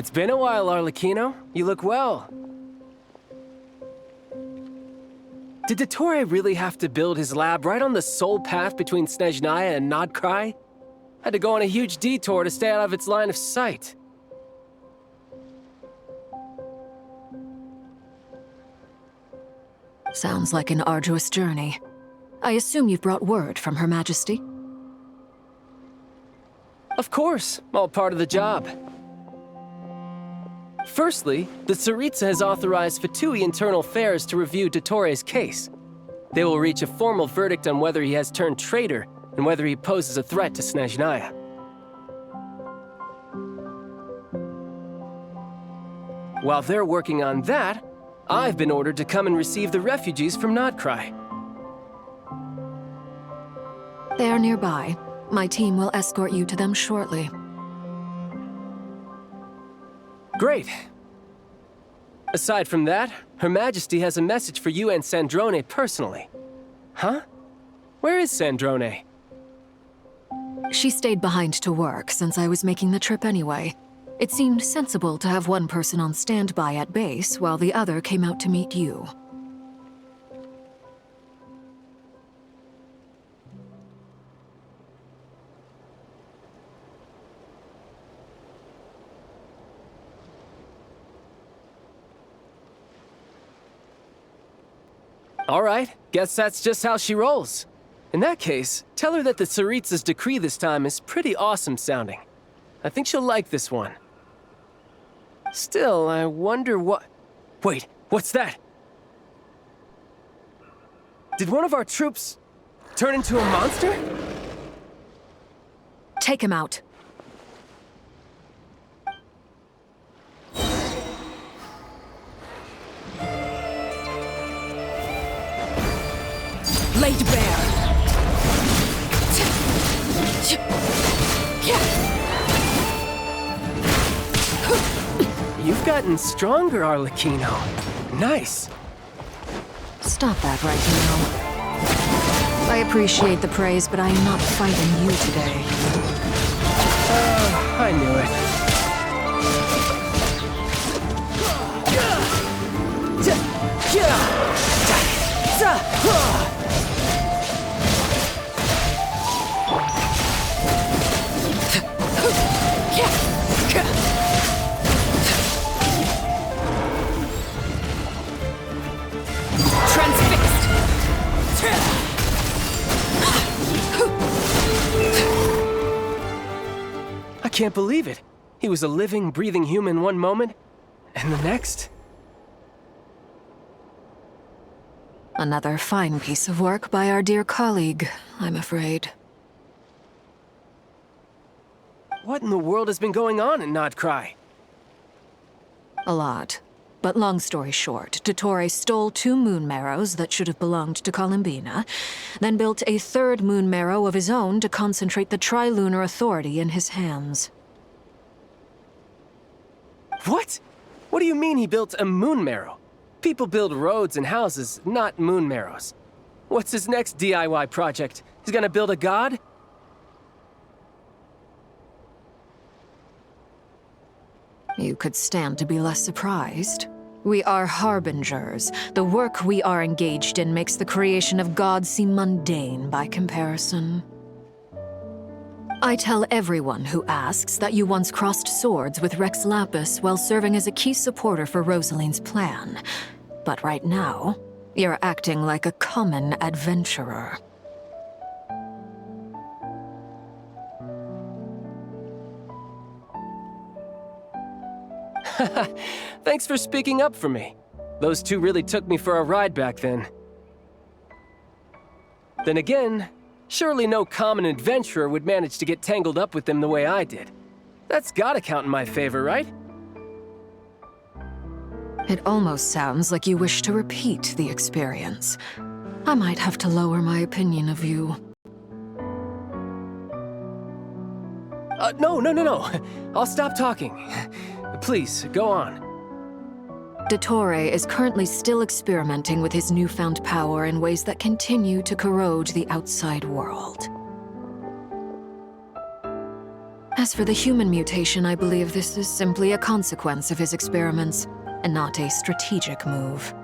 It's been a while, Arlecchino. You look well. Did Dottore really have to build his lab right on the sole path between Snezhnaya and Nodkrai? Had to go on a huge detour to stay out of its line of sight. Sounds like an arduous journey. I assume you've brought word from Her Majesty? Of course, all part of the job. Firstly, the Tsaritsa has authorized Fatui Internal Affairs to review Dottore's case. They will reach a formal verdict on whether he has turned traitor and whether he poses a threat to Snezhnaya. While they're working on that, I've been ordered to come and receive the refugees from Nodkrai. They are nearby. My team will escort you to them shortly. Great. Aside from that, Her Majesty has a message for you and Sandrone personally. Huh? Where is Sandrone? She stayed behind to work since I was making the trip anyway. It seemed sensible to have one person on standby at base while the other came out to meet you. All right, guess that's just how she rolls. In that case, tell her that the Tsaritsa's decree this time is pretty awesome sounding. I think she'll like this one. Still, I wonder what... Wait, what's that? Did one of our troops turn into a monster? Take him out. Laid bare. You've gotten stronger, Arlecchino. Nice. Stop that right now. I appreciate the praise, but I am not fighting you today. I knew it. I can't believe it. He was a living, breathing human one moment, and the next... Another fine piece of work by our dear colleague, I'm afraid. What in the world has been going on in Nodkrai? A lot. But long story short, Dottore stole 2 moon marrows that should have belonged to Columbina, then built a 3rd moon marrow of his own to concentrate the Trilunar Authority in his hands. What? What do you mean he built a moon marrow? People build roads and houses, not moon marrows. What's his next DIY project? He's gonna build a god? You could stand to be less surprised. We are harbingers. The work we are engaged in makes the creation of gods seem mundane by comparison. I tell everyone who asks that you once crossed swords with Rex Lapis while serving as a key supporter for Rosaline's plan. But right now, you're acting like a common adventurer. Thanks for speaking up for me. Those 2 really took me for a ride back then. Then again, surely no common adventurer would manage to get tangled up with them the way I did. That's gotta count in my favor, right? It almost sounds like you wish to repeat the experience. I might have to lower my opinion of you. No. I'll stop talking. Please, go on. Dottore is currently still experimenting with his newfound power in ways that continue to corrode the outside world. As for the human mutation, I believe this is simply a consequence of his experiments, and not a strategic move.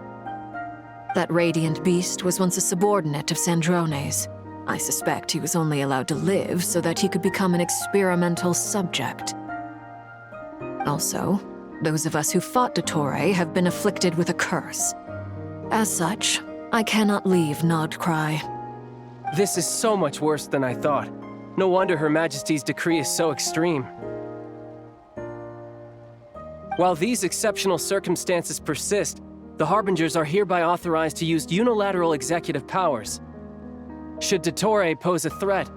That radiant beast was once a subordinate of Sandrone's. I suspect he was only allowed to live so that he could become an experimental subject. Also, those of us who fought Dottore have been afflicted with a curse. As such, I cannot leave Nodcry. This is so much worse than I thought. No wonder Her Majesty's decree is so extreme. While these exceptional circumstances persist, the Harbingers are hereby authorized to use unilateral executive powers. Should Dottore pose a threat,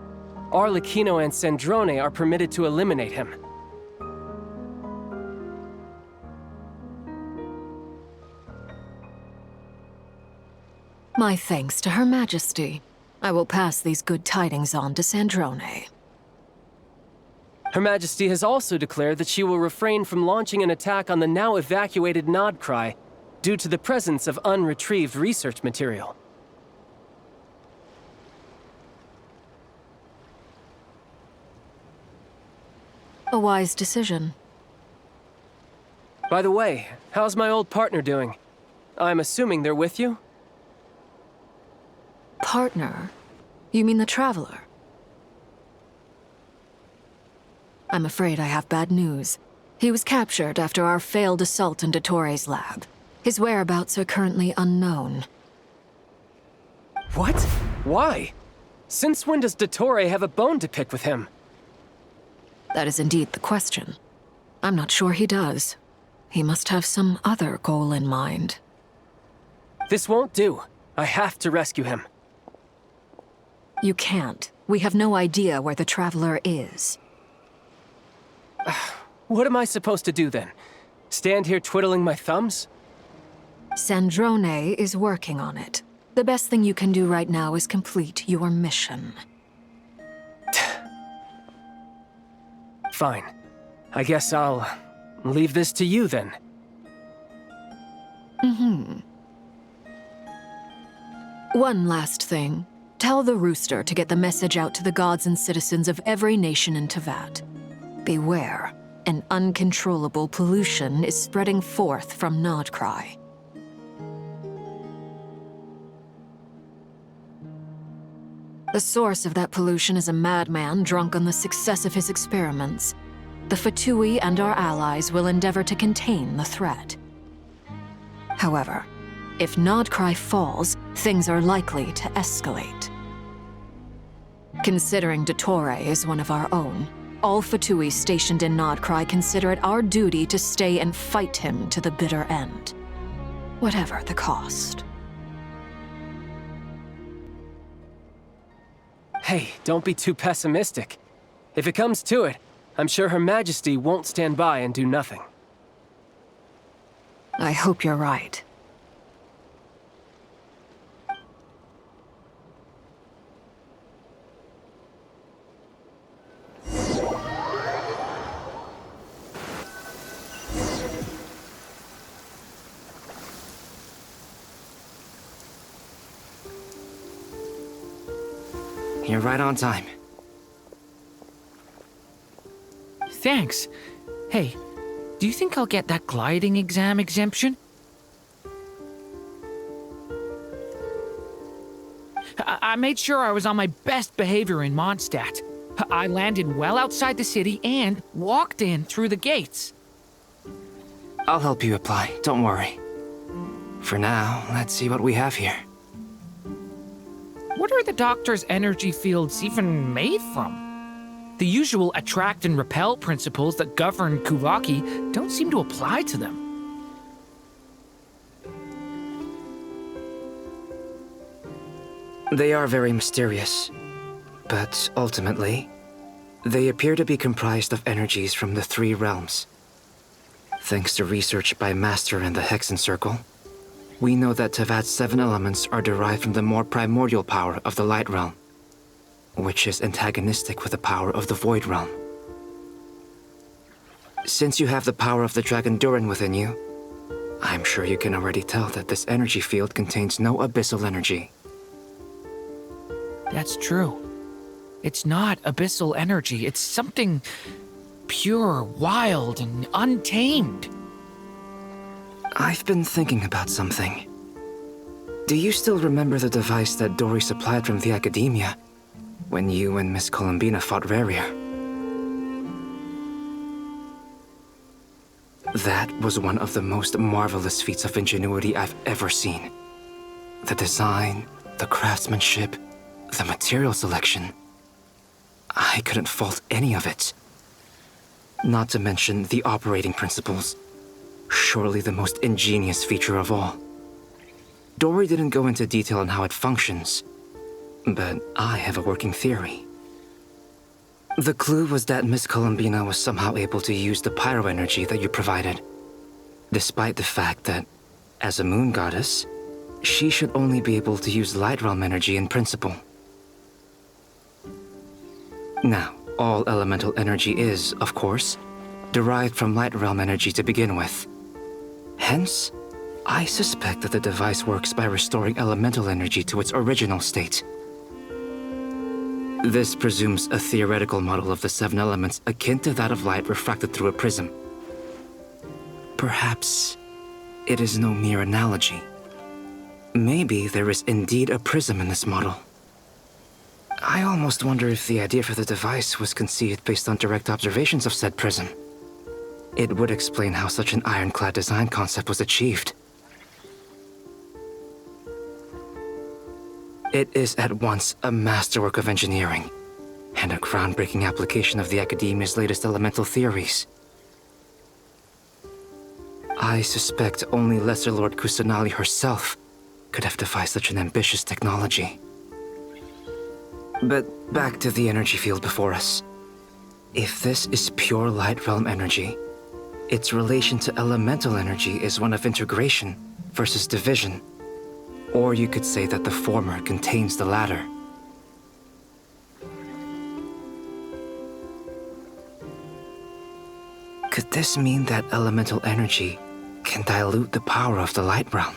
Arlecchino and Sandrone are permitted to eliminate him. My thanks to Her Majesty. I will pass these good tidings on to Sandrone. Her Majesty has also declared that she will refrain from launching an attack on the now evacuated Nodcry due to the presence of unretrieved research material. A wise decision. By the way, how's my old partner doing? I'm assuming they're with you? Partner? You mean the Traveler? I'm afraid I have bad news. He was captured after our failed assault on Dottore's lab. His whereabouts are currently unknown. What? Why? Since when does Dottore have a bone to pick with him? That is indeed the question. I'm not sure he does. He must have some other goal in mind. This won't do. I have to rescue him. You can't. We have no idea where the Traveler is. What am I supposed to do then? Stand here twiddling my thumbs? Sandrone is working on it. The best thing you can do right now is complete your mission. Fine. I guess I'll leave this to you then. One last thing. Tell the Rooster to get the message out to the gods and citizens of every nation in Teyvat. Beware. An uncontrollable pollution is spreading forth from Nodcry. The source of that pollution is a madman drunk on the success of his experiments. The Fatui and our allies will endeavor to contain the threat. However, if Nodcry falls, things are likely to escalate. Considering Dottore is one of our own, all Fatui stationed in Nodcry consider it our duty to stay and fight him to the bitter end. Whatever the cost. Hey, don't be too pessimistic. If it comes to it, I'm sure Her Majesty won't stand by and do nothing. I hope you're right. You're right on time. Thanks. Hey, do you think I'll get that gliding exam exemption? I made sure I was on my best behavior in Mondstadt. I landed well outside the city and walked in through the gates. I'll help you apply, don't worry. For now, let's see what we have here. What are the doctor's energy fields even made from? The usual attract and repel principles that govern Kuvaki don't seem to apply to them. They are very mysterious, but ultimately, they appear to be comprised of energies from the three realms. Thanks to research by Master in the Hexen Circle, we know that Teyvat's 7 elements are derived from the more primordial power of the Light Realm, which is antagonistic with the power of the Void Realm. Since you have the power of the Dragon Durin within you, I'm sure you can already tell that this energy field contains no abyssal energy. That's true. It's not abyssal energy, it's something pure, wild, and untamed. I've been thinking about something. Do you still remember the device that Dory supplied from the Academia when you and Miss Columbina fought Rarier? That was one of the most marvelous feats of ingenuity I've ever seen. The design, the craftsmanship, the material selection. I couldn't fault any of it. Not to mention the operating principles. Surely the most ingenious feature of all. Dory didn't go into detail on how it functions, but I have a working theory. The clue was that Miss Columbina was somehow able to use the pyro energy that you provided, despite the fact that, as a moon goddess, she should only be able to use light realm energy in principle. Now, all elemental energy is, of course, derived from light realm energy to begin with. Hence, I suspect that the device works by restoring elemental energy to its original state. This presumes a theoretical model of the 7 elements akin to that of light refracted through a prism. Perhaps it is no mere analogy. Maybe there is indeed a prism in this model. I almost wonder if the idea for the device was conceived based on direct observations of said prism. It would explain how such an ironclad design concept was achieved. It is at once a masterwork of engineering and a groundbreaking application of the Academia's latest elemental theories. I suspect only Lesser Lord Kusanali herself could have devised such an ambitious technology. But back to the energy field before us. If this is pure light realm energy, its relation to elemental energy is one of integration versus division. Or you could say that the former contains the latter. Could this mean that elemental energy can dilute the power of the light realm?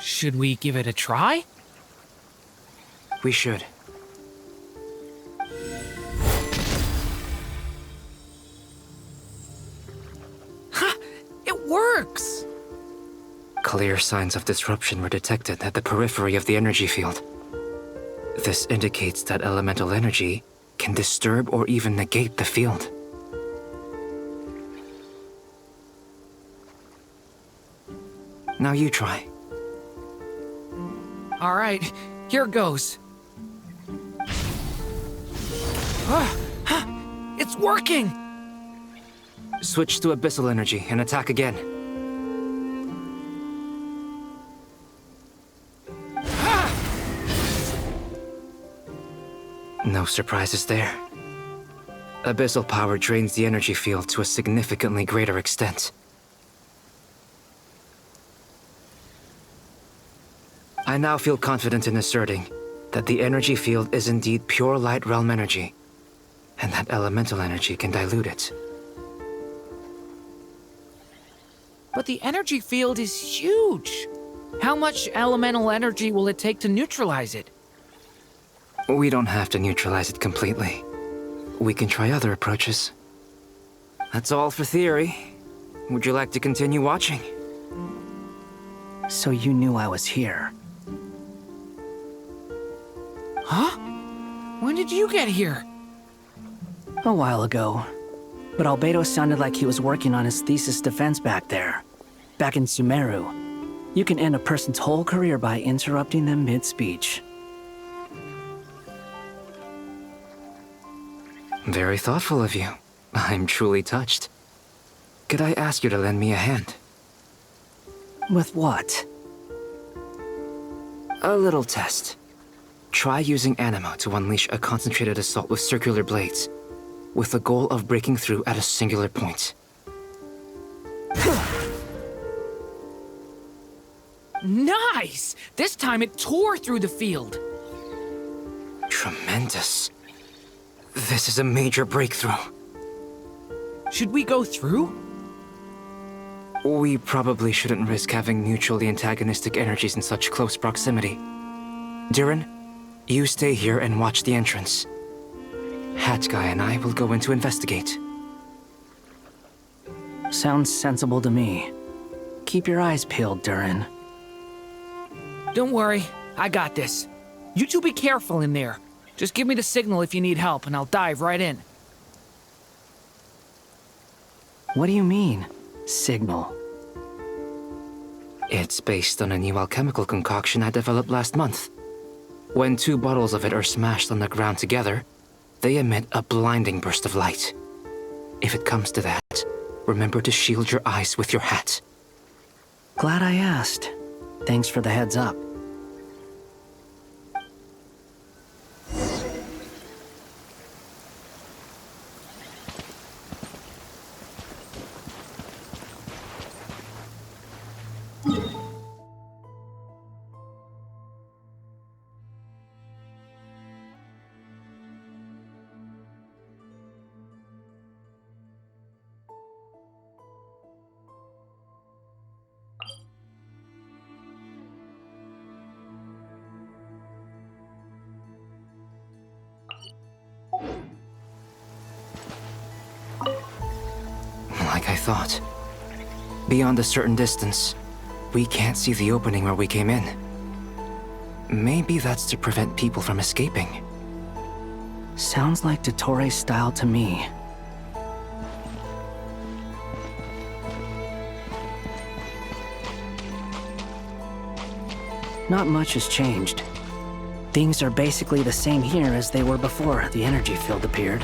Should we give it a try? We should. Ha! It works! Clear signs of disruption were detected at the periphery of the energy field. This indicates that elemental energy can disturb or even negate the field. Now you try. All right, here goes. It's working! Switch to abyssal energy and attack again. No surprises there. Abyssal power drains the energy field to a significantly greater extent. I now feel confident in asserting that the energy field is indeed pure light realm energy, and that elemental energy can dilute it. But the energy field is huge. How much elemental energy will it take to neutralize it? We don't have to neutralize it completely. We can try other approaches. That's all for theory. Would you like to continue watching? So you knew I was here. Huh? When did you get here? A while ago. But Albedo sounded like he was working on his thesis defense back there. Back in Sumeru. You can end a person's whole career by interrupting them mid-speech. Very thoughtful of you. I'm truly touched. Could I ask you to lend me a hand? With what? A little test. Try using Animo to unleash a concentrated assault with circular blades, with the goal of breaking through at a singular point. Nice! This time it tore through the field. Tremendous. This is a major breakthrough. Should we go through? We probably shouldn't risk having mutually antagonistic energies in such close proximity. Durin, you stay here and watch the entrance. Hat Guy and I will go in to investigate. Sounds sensible to me. Keep your eyes peeled, Durin. Don't worry, I got this. You two be careful in there. Just give me the signal if you need help, and I'll dive right in. What do you mean, signal? It's based on a new alchemical concoction I developed last month. When 2 bottles of it are smashed on the ground together, they emit a blinding burst of light. If it comes to that, remember to shield your eyes with your hat. Glad I asked. Thanks for the heads up. Like I thought. Beyond a certain distance, we can't see the opening where we came in. Maybe that's to prevent people from escaping. Sounds like Dottore's style to me. Not much has changed. Things are basically the same here as they were before the energy field appeared.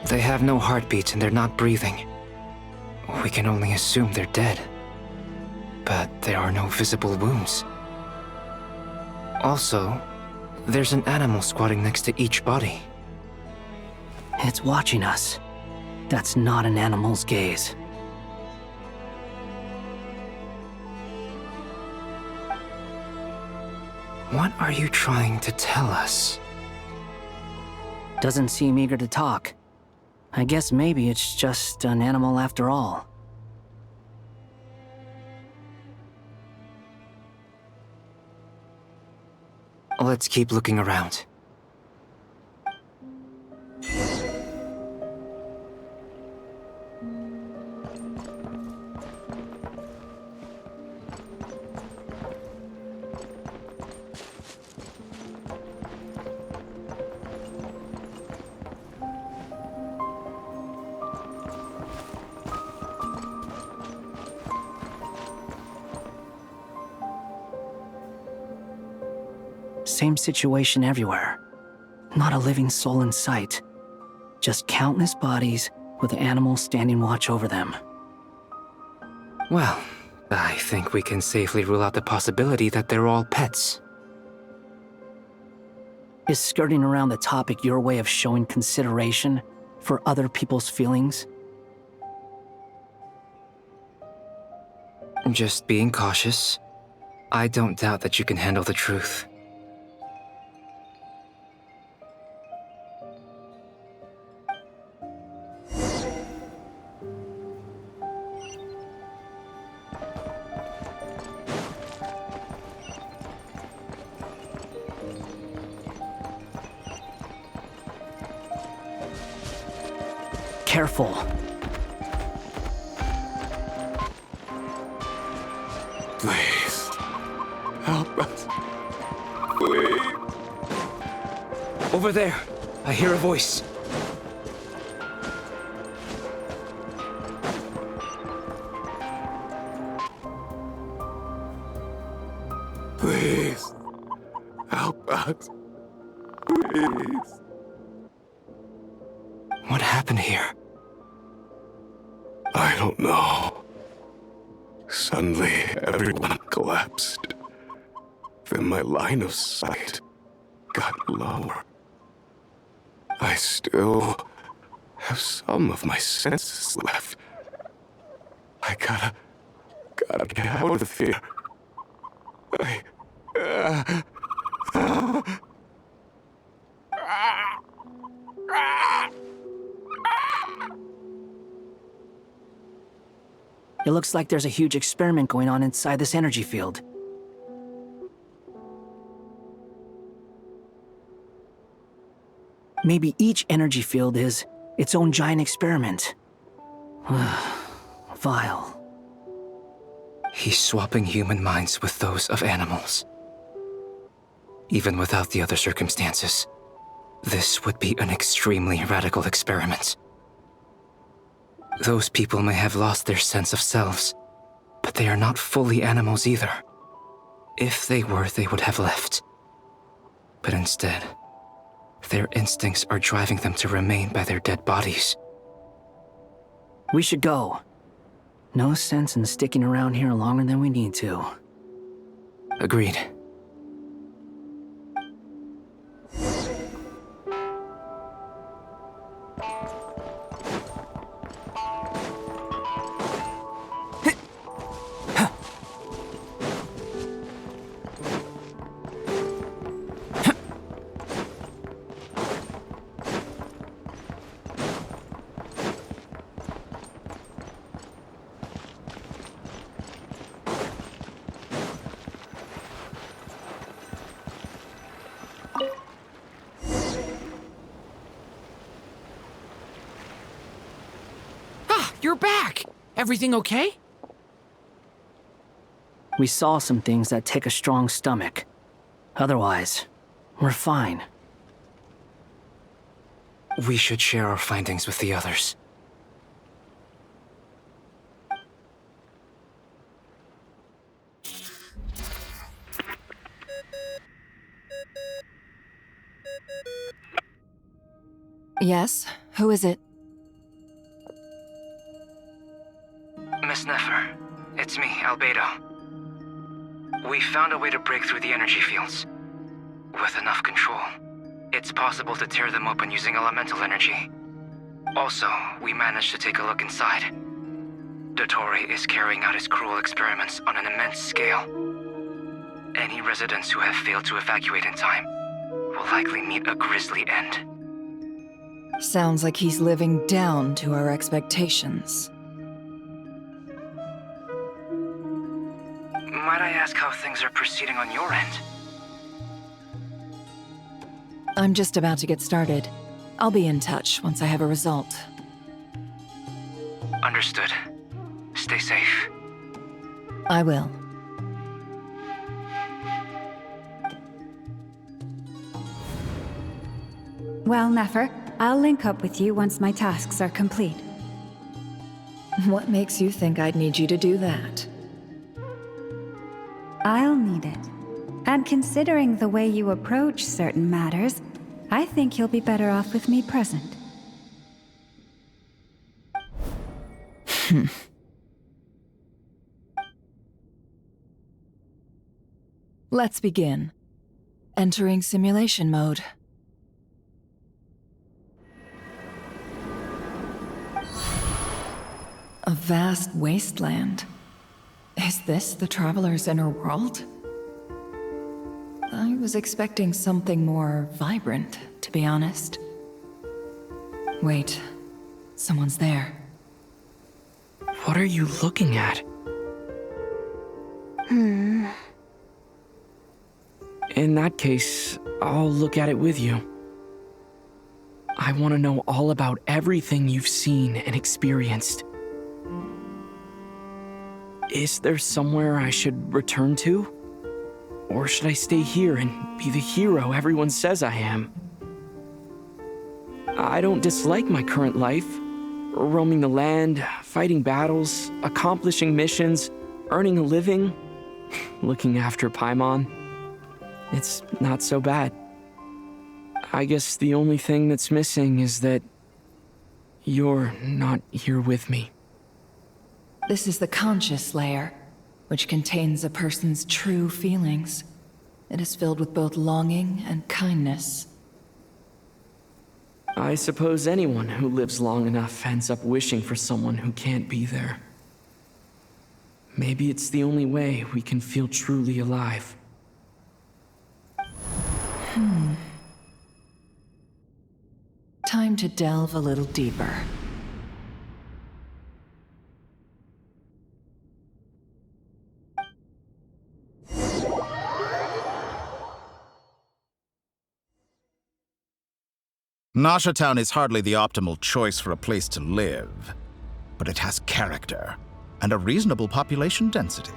They have no heartbeats and they're not breathing. We can only assume they're dead. But there are no visible wounds. Also, there's an animal squatting next to each body. It's watching us. That's not an animal's gaze. What are you trying to tell us? Doesn't seem eager to talk. I guess maybe it's just an animal after all. Let's keep looking around. Same situation everywhere. Not a living soul in sight. Just countless bodies with animals standing watch over them. Well, I think we can safely rule out the possibility that they're all pets. Is skirting around the topic your way of showing consideration for other people's feelings? Just being cautious. I don't doubt that you can handle the truth. Careful. Please. Help us. Please. Over there, I hear a voice. Please. Help us. Please. What happened here? I don't know. Suddenly, everyone collapsed. Then my line of sight got lower. I still have some of my senses left. I gotta get out of here. It looks like there's a huge experiment going on inside this energy field. Maybe each energy field is its own giant experiment. Vile. He's swapping human minds with those of animals. Even without the other circumstances, this would be an extremely radical experiment. Those people may have lost their sense of selves, but they are not fully animals either. If they were, they would have left. But instead, their instincts are driving them to remain by their dead bodies. We should go. No sense in sticking around here longer than we need to. Agreed. You're back! Everything okay? We saw some things that take a strong stomach. Otherwise, we're fine. We should share our findings with the others. Yes? Who is it? Miss Nefer, it's me, Albedo. We found a way to break through the energy fields. With enough control, it's possible to tear them open using elemental energy. Also, we managed to take a look inside. Dottore is carrying out his cruel experiments on an immense scale. Any residents who have failed to evacuate in time will likely meet a grisly end. Sounds like he's living down to our expectations. Might I ask how things are proceeding on your end? I'm just about to get started. I'll be in touch once I have a result. Understood. Stay safe. I will. Well, Nefer, I'll link up with you once my tasks are complete. What makes you think I'd need you to do that? I'll need it. And considering the way you approach certain matters, I think you'll be better off with me present. Let's begin. Entering simulation mode. A vast wasteland. Is this the Traveler's inner world? I was expecting something more vibrant, to be honest. Wait, someone's there. What are you looking at? In that case, I'll look at it with you. I want to know all about everything you've seen and experienced. Is there somewhere I should return to? Or should I stay here and be the hero everyone says I am? I don't dislike my current life. Roaming the land, fighting battles, accomplishing missions, earning a living, looking after Paimon. It's not so bad. I guess the only thing that's missing is that you're not here with me. This is the conscious layer, which contains a person's true feelings. It is filled with both longing and kindness. I suppose anyone who lives long enough ends up wishing for someone who can't be there. Maybe it's the only way we can feel truly alive. time to delve a little deeper. Nasha Town is hardly the optimal choice for a place to live, but it has character and a reasonable population density.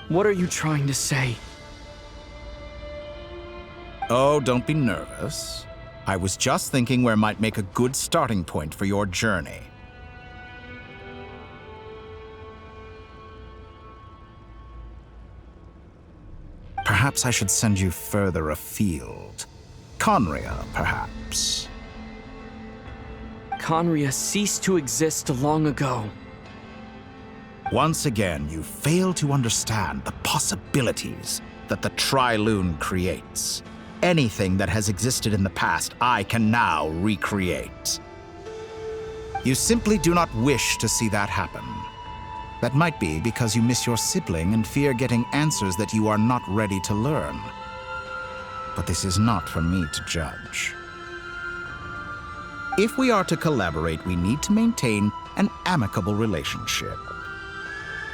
What are you trying to say? Oh, don't be nervous. I was just thinking where might make a good starting point for your journey. Perhaps I should send you further afield. Conria, perhaps. Conria ceased to exist long ago. Once again, you fail to understand the possibilities that the Tri-Lune creates. Anything that has existed in the past, I can now recreate. You simply do not wish to see that happen. That might be because you miss your sibling and fear getting answers that you are not ready to learn. But this is not for me to judge. If we are to collaborate, we need to maintain an amicable relationship.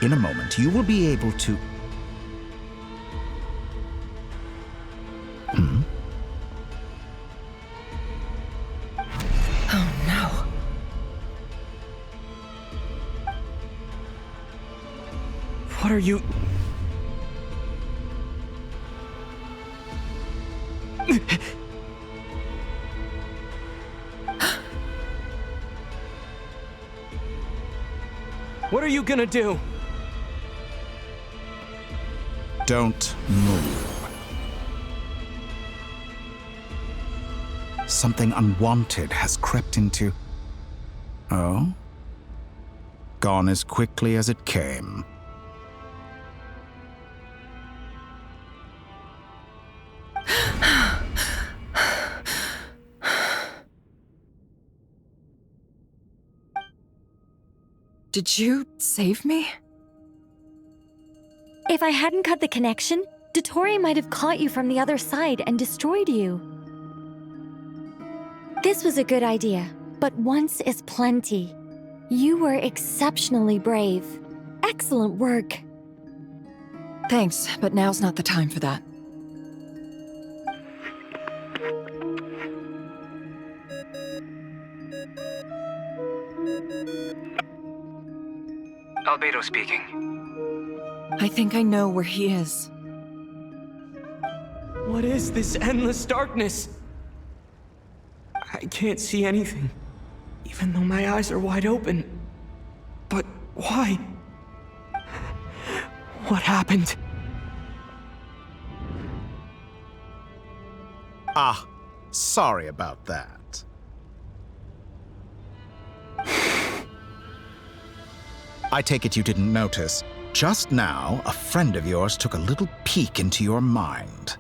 In a moment, you will be able to... Oh no. What are you... What are you gonna do? Don't move. Something unwanted has crept into... Oh? Gone as quickly as it came. Did you save me? If I hadn't cut the connection, Dottore might have caught you from the other side and destroyed you. This was a good idea, but once is plenty. You were exceptionally brave. Excellent work. Thanks, but now's not the time for that. Albedo speaking. I think I know where he is. What is this endless darkness? I can't see anything, even though my eyes are wide open. But why? What happened? Ah, sorry about that. I take it you didn't notice. Just now, a friend of yours took a little peek into your mind.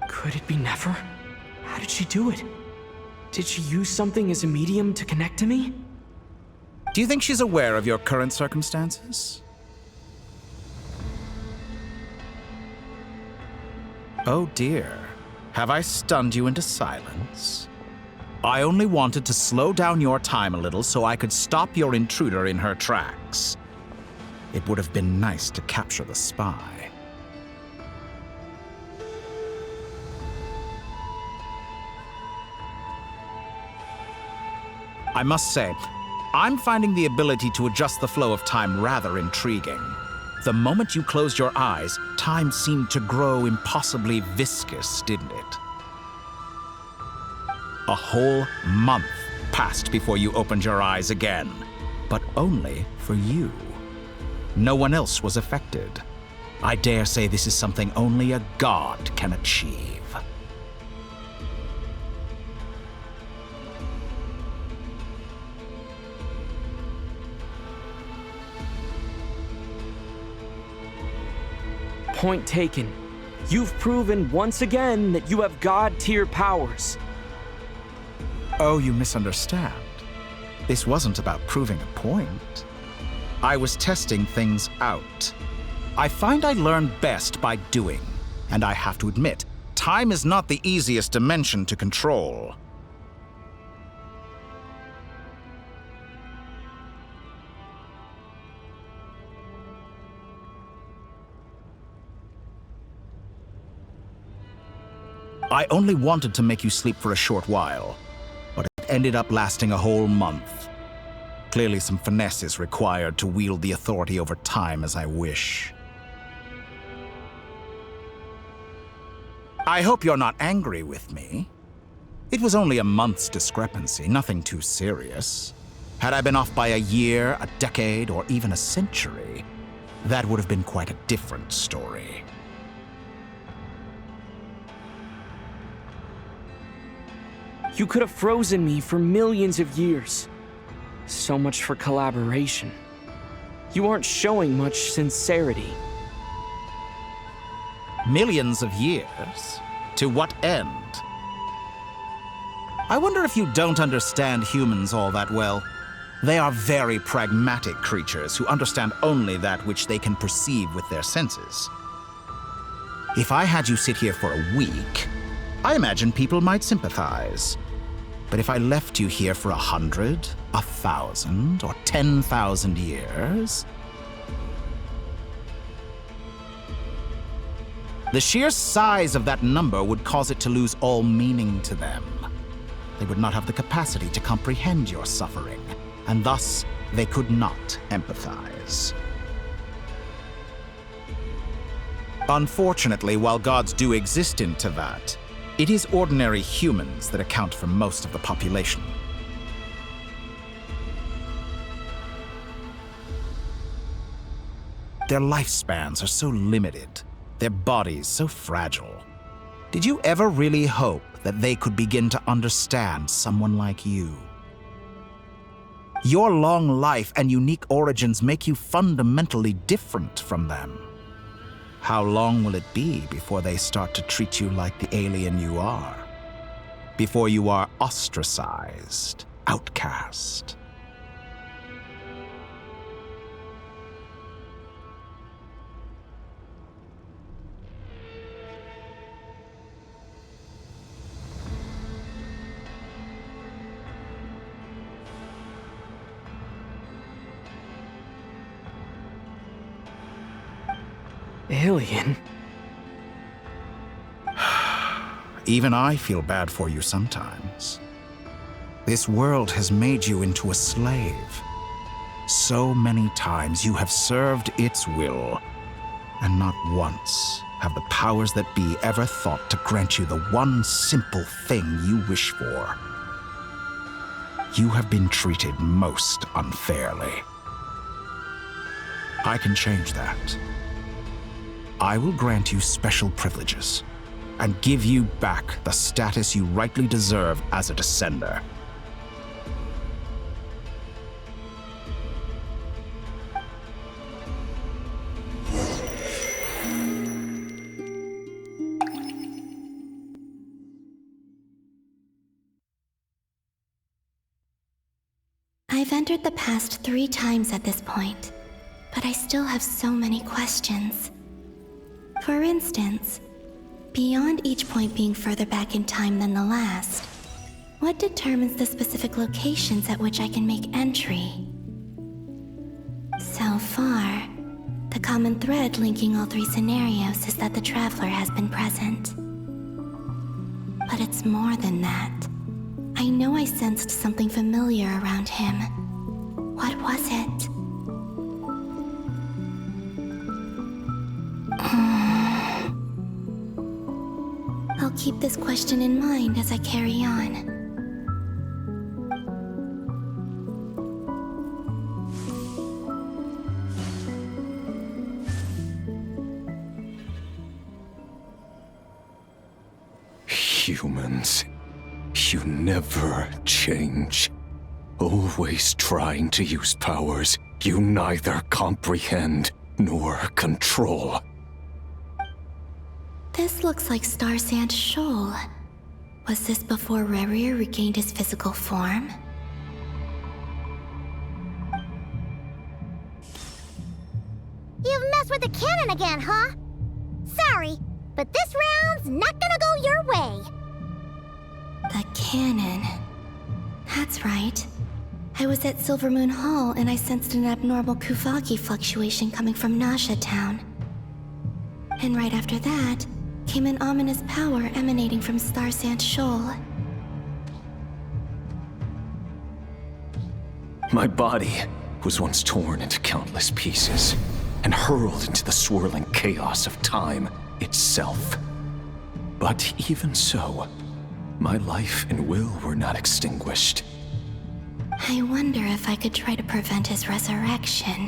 Could it be Nefer? How did she do it? Did she use something as a medium to connect to me? Do you think she's aware of your current circumstances? Oh dear. Have I stunned you into silence? I only wanted to slow down your time a little so I could stop your intruder in her tracks. It would have been nice to capture the spy. I must say, I'm finding the ability to adjust the flow of time rather intriguing. The moment you closed your eyes, time seemed to grow impossibly viscous, didn't it? A whole month passed before you opened your eyes again, but only for you. No one else was affected. I dare say this is something only a god can achieve. Point taken. You've proven once again that you have god-tier powers. Oh, you misunderstand. This wasn't about proving a point. I was testing things out. I find I learn best by doing, and I have to admit, time is not the easiest dimension to control. I only wanted to make you sleep for a short while, but it ended up lasting a whole month. Clearly some finesse is required to wield the authority over time as I wish. I hope you're not angry with me. It was only a month's discrepancy, nothing too serious. Had I been off by a year, a decade, or even a century, that would have been quite a different story. You could have frozen me for millions of years. So much for collaboration. You aren't showing much sincerity. Millions of years? To what end? I wonder if you don't understand humans all that well. They are very pragmatic creatures who understand only that which they can perceive with their senses. If I had you sit here for a week, I imagine people might sympathize. But if I left you here for 100, 1,000, or 10,000 years, the sheer size of that number would cause it to lose all meaning to them. They would not have the capacity to comprehend your suffering, and thus they could not empathize. Unfortunately, while gods do exist in Teyvat, it is ordinary humans that account for most of the population. Their lifespans are so limited, their bodies so fragile. Did you ever really hope that they could begin to understand someone like you? Your long life and unique origins make you fundamentally different from them. How long will it be before they start to treat you like the alien you are? Before you are ostracized, outcast? Alien? Even I feel bad for you sometimes. This world has made you into a slave. So many times you have served its will, and not once have the powers that be ever thought to grant you the one simple thing you wish for. You have been treated most unfairly. I can change that. I will grant you special privileges and give you back the status you rightly deserve as a descender. I've entered the past 3 times at this point, but I still have so many questions. For instance, beyond each point being further back in time than the last, what determines the specific locations at which I can make entry? So far, the common thread linking all 3 scenarios is that the Traveler has been present. But it's more than that. I know I sensed something familiar around him. What was it? I'll keep this question in mind as I carry on. Humans, you never change. Always trying to use powers you neither comprehend nor control. This looks like Star Sand Shoal. Was this before Rerir regained his physical form? cannon again, huh? Sorry, but this round's not gonna go your way. The cannon. That's right. I was at Silver Moon Hall and I sensed an abnormal Kuvaki fluctuation coming from Nasha Town. And right after that, came an ominous power emanating from Star Sand Shoal. My body was once torn into countless pieces and hurled into the swirling chaos of time itself. But even so, my life and will were not extinguished. I wonder if I could try to prevent his resurrection.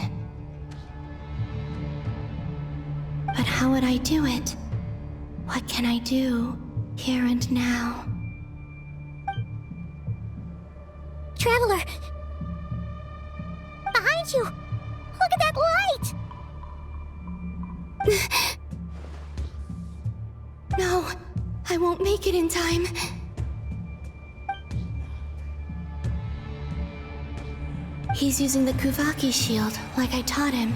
But how would I do it? What can I do, here and now? Traveler! Behind you! Look at that light! No, I won't make it in time. He's using the Kuvaki shield, like I taught him.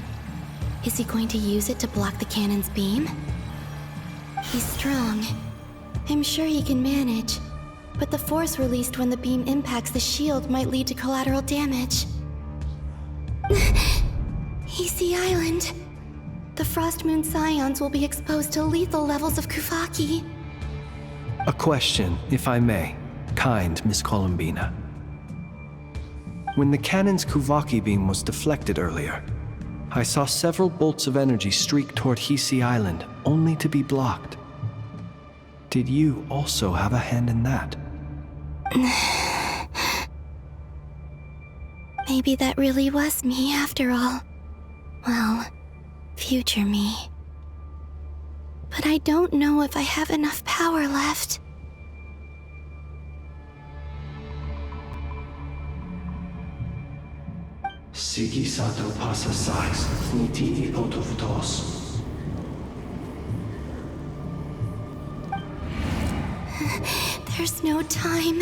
Is he going to use it to block the cannon's beam? He's strong. I'm sure he can manage. But the force released when the beam impacts the shield might lead to collateral damage. Easy Island. The Frost Moon Scions will be exposed to lethal levels of Kuvaki. A question, if I may. Kind Miss Columbina. When the cannon's Kuvaki beam was deflected earlier, I saw several bolts of energy streak toward Hisi Island, only to be blocked. Did you also have a hand in that? Maybe that really was me after all. Well, future me. But I don't know if I have enough power left. Siki sato pasa sax, niti ipotovtos. There's no time.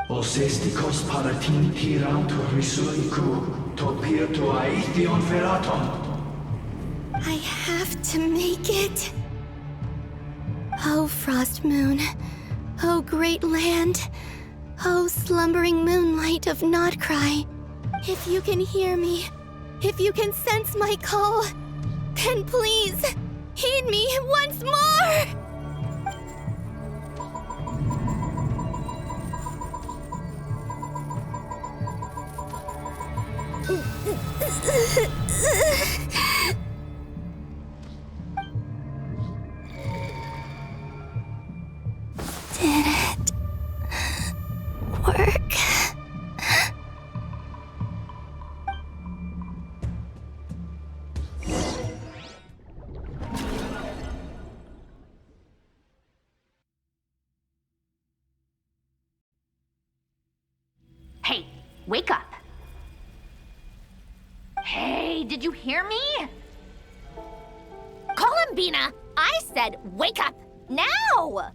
Osestikos paratin tiram to risuiku, to pirto aithion feraton. I have to make it. Oh, Frost Moon. Oh, great land. Oh, slumbering moonlight of Nodcry. If you can hear me, if you can sense my call, then please, heed me once more! Did it work? Hey, wake up. Hey, did you hear me? Columbina, I said wake up now!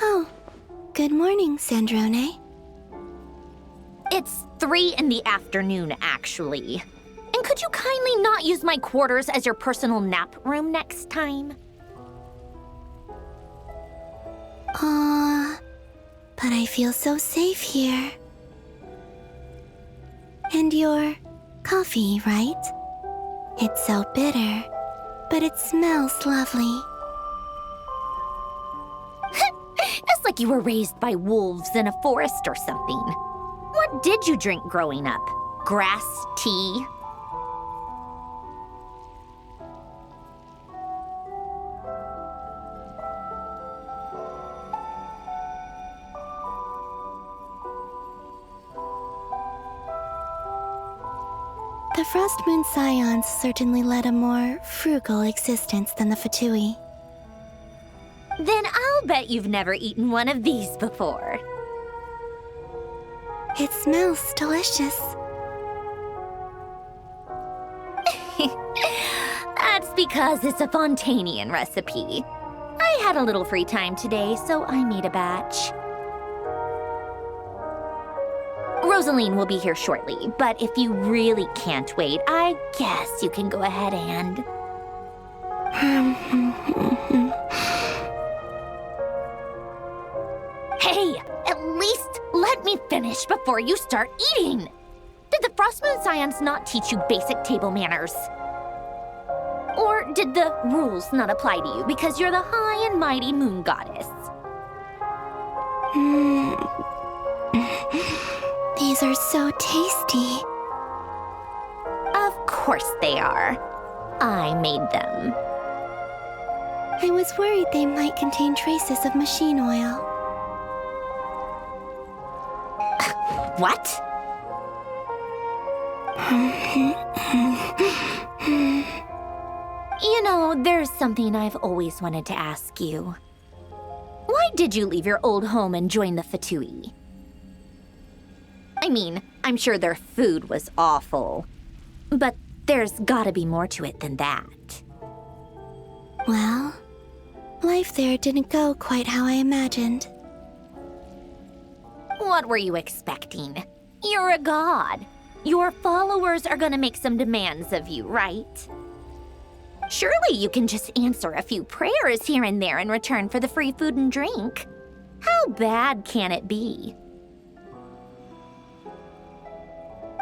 Oh, good morning, Sandrone. It's 3 in the afternoon, actually. And could you kindly not use my quarters as your personal nap room next time? But I feel so safe here. And your coffee, right? It's so bitter, but it smells lovely. It's like you were raised by wolves in a forest or something. What did you drink growing up? Grass tea? The Frost Moon Scions certainly led a more frugal existence than the Fatui. Then I'll bet you've never eaten one of these before. It smells delicious. That's because it's a Fontanian recipe. I had a little free time today, so I made a batch. Rosaline will be here shortly, but if you really can't wait, I guess you can go ahead and... Hey, at least let me finish before you start eating! Did the Frost Moon Scions not teach you basic table manners? Or did the rules not apply to you because you're the high and mighty moon goddess? These are so tasty. Of course they are. I made them. I was worried they might contain traces of machine oil. What? You know, there's something I've always wanted to ask you. Why did you leave your old home and join the Fatui? I mean, I'm sure their food was awful. But there's gotta be more to it than that. Well, life there didn't go quite how I imagined. What were you expecting? You're a god. Your followers are gonna make some demands of you, right? Surely you can just answer a few prayers here and there in return for the free food and drink. How bad can it be?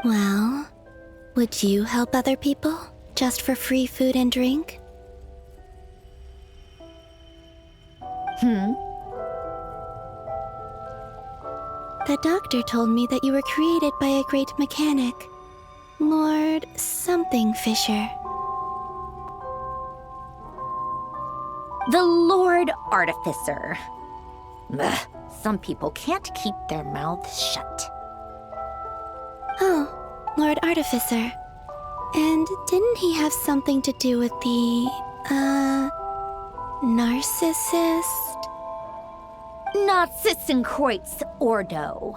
Well, would you help other people just for free food and drink? The doctor told me that you were created by a great mechanic, Lord something Fisher. The Lord Artificer. Ugh, some people can't keep their mouths shut. Oh, Lord Artificer. And didn't he have something to do with the, narcissist? Narcissenkreuz Ordo.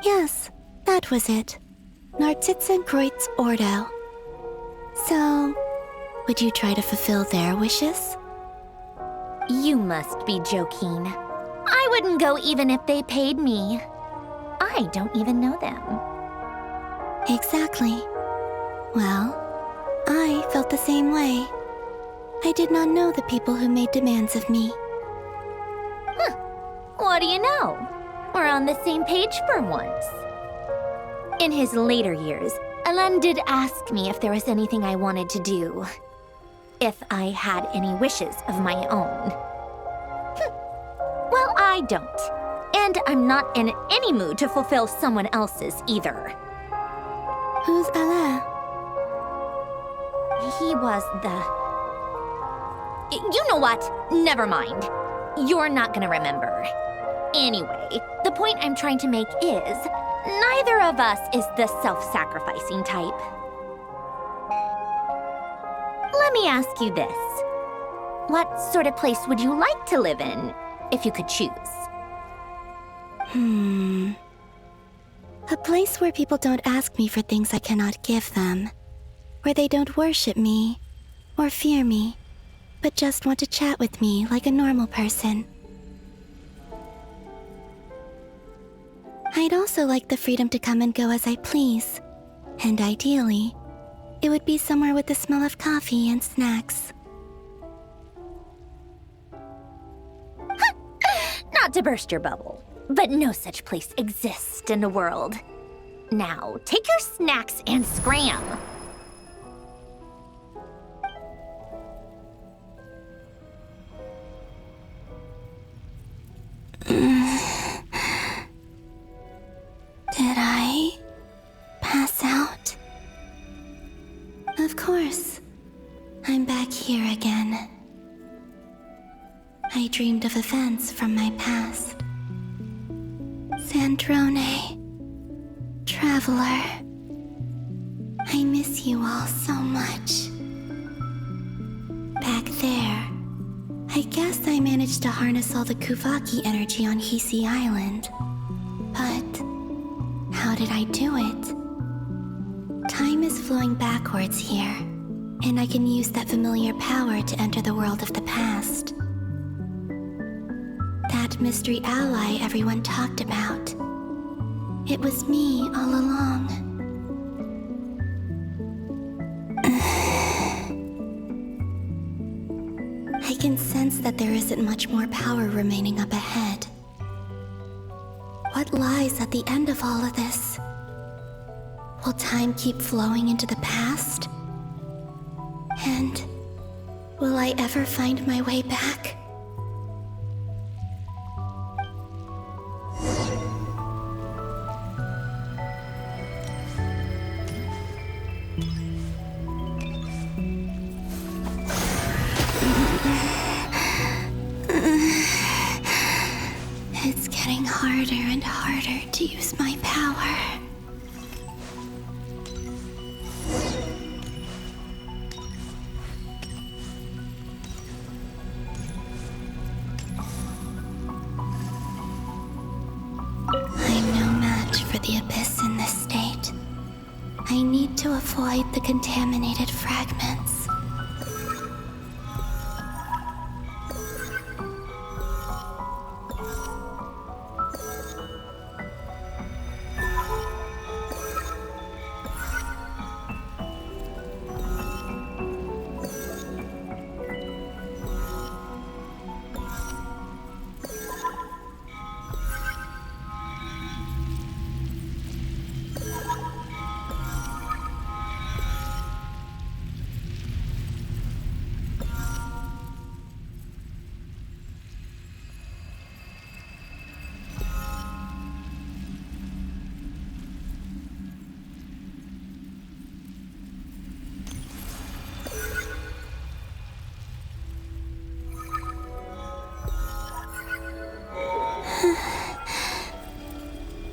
Yes, that was it. Narcissenkreuz Ordo. So, would you try to fulfill their wishes? You must be joking. I wouldn't go even if they paid me. I don't even know them. Exactly. Well, I felt the same way. I did not know the people who made demands of me. Huh. What do you know? We're on the same page for once. In his later years, Alain did ask me if there was anything I wanted to do. If I had any wishes of my own. Well, I don't. And I'm not in any mood to fulfill someone else's either. Who's Alain? He was the... You know what? Never mind. You're not gonna remember. Anyway, the point I'm trying to make is, neither of us is the self-sacrificing type. Let me ask you this. What sort of place would you like to live in, if you could choose? A place where people don't ask me for things I cannot give them. Where they don't worship me, or fear me, but just want to chat with me like a normal person. I'd also like the freedom to come and go as I please. And ideally, it would be somewhere with the smell of coffee and snacks. Not to burst your bubble, but no such place exists in the world. Now, take your snacks and scram. Did I pass out? Of course. I'm back here again. I dreamed of events from my past. Sandrone. Traveler. I miss you all so much. Back there, I guess I managed to harness all the Kuvaki energy on Hisi Island. But how did I do it? Time is flowing backwards here, and I can use that familiar power to enter the world of the past. That mystery ally everyone talked about. It was me all along. I can sense that there isn't much more power remaining up ahead. What lies at the end of all of this? Will time keep flowing into the past? And will I ever find my way back? It's getting harder and harder to use my power. I'm no match for the Abyss in this state. I need to avoid the contaminated fragments.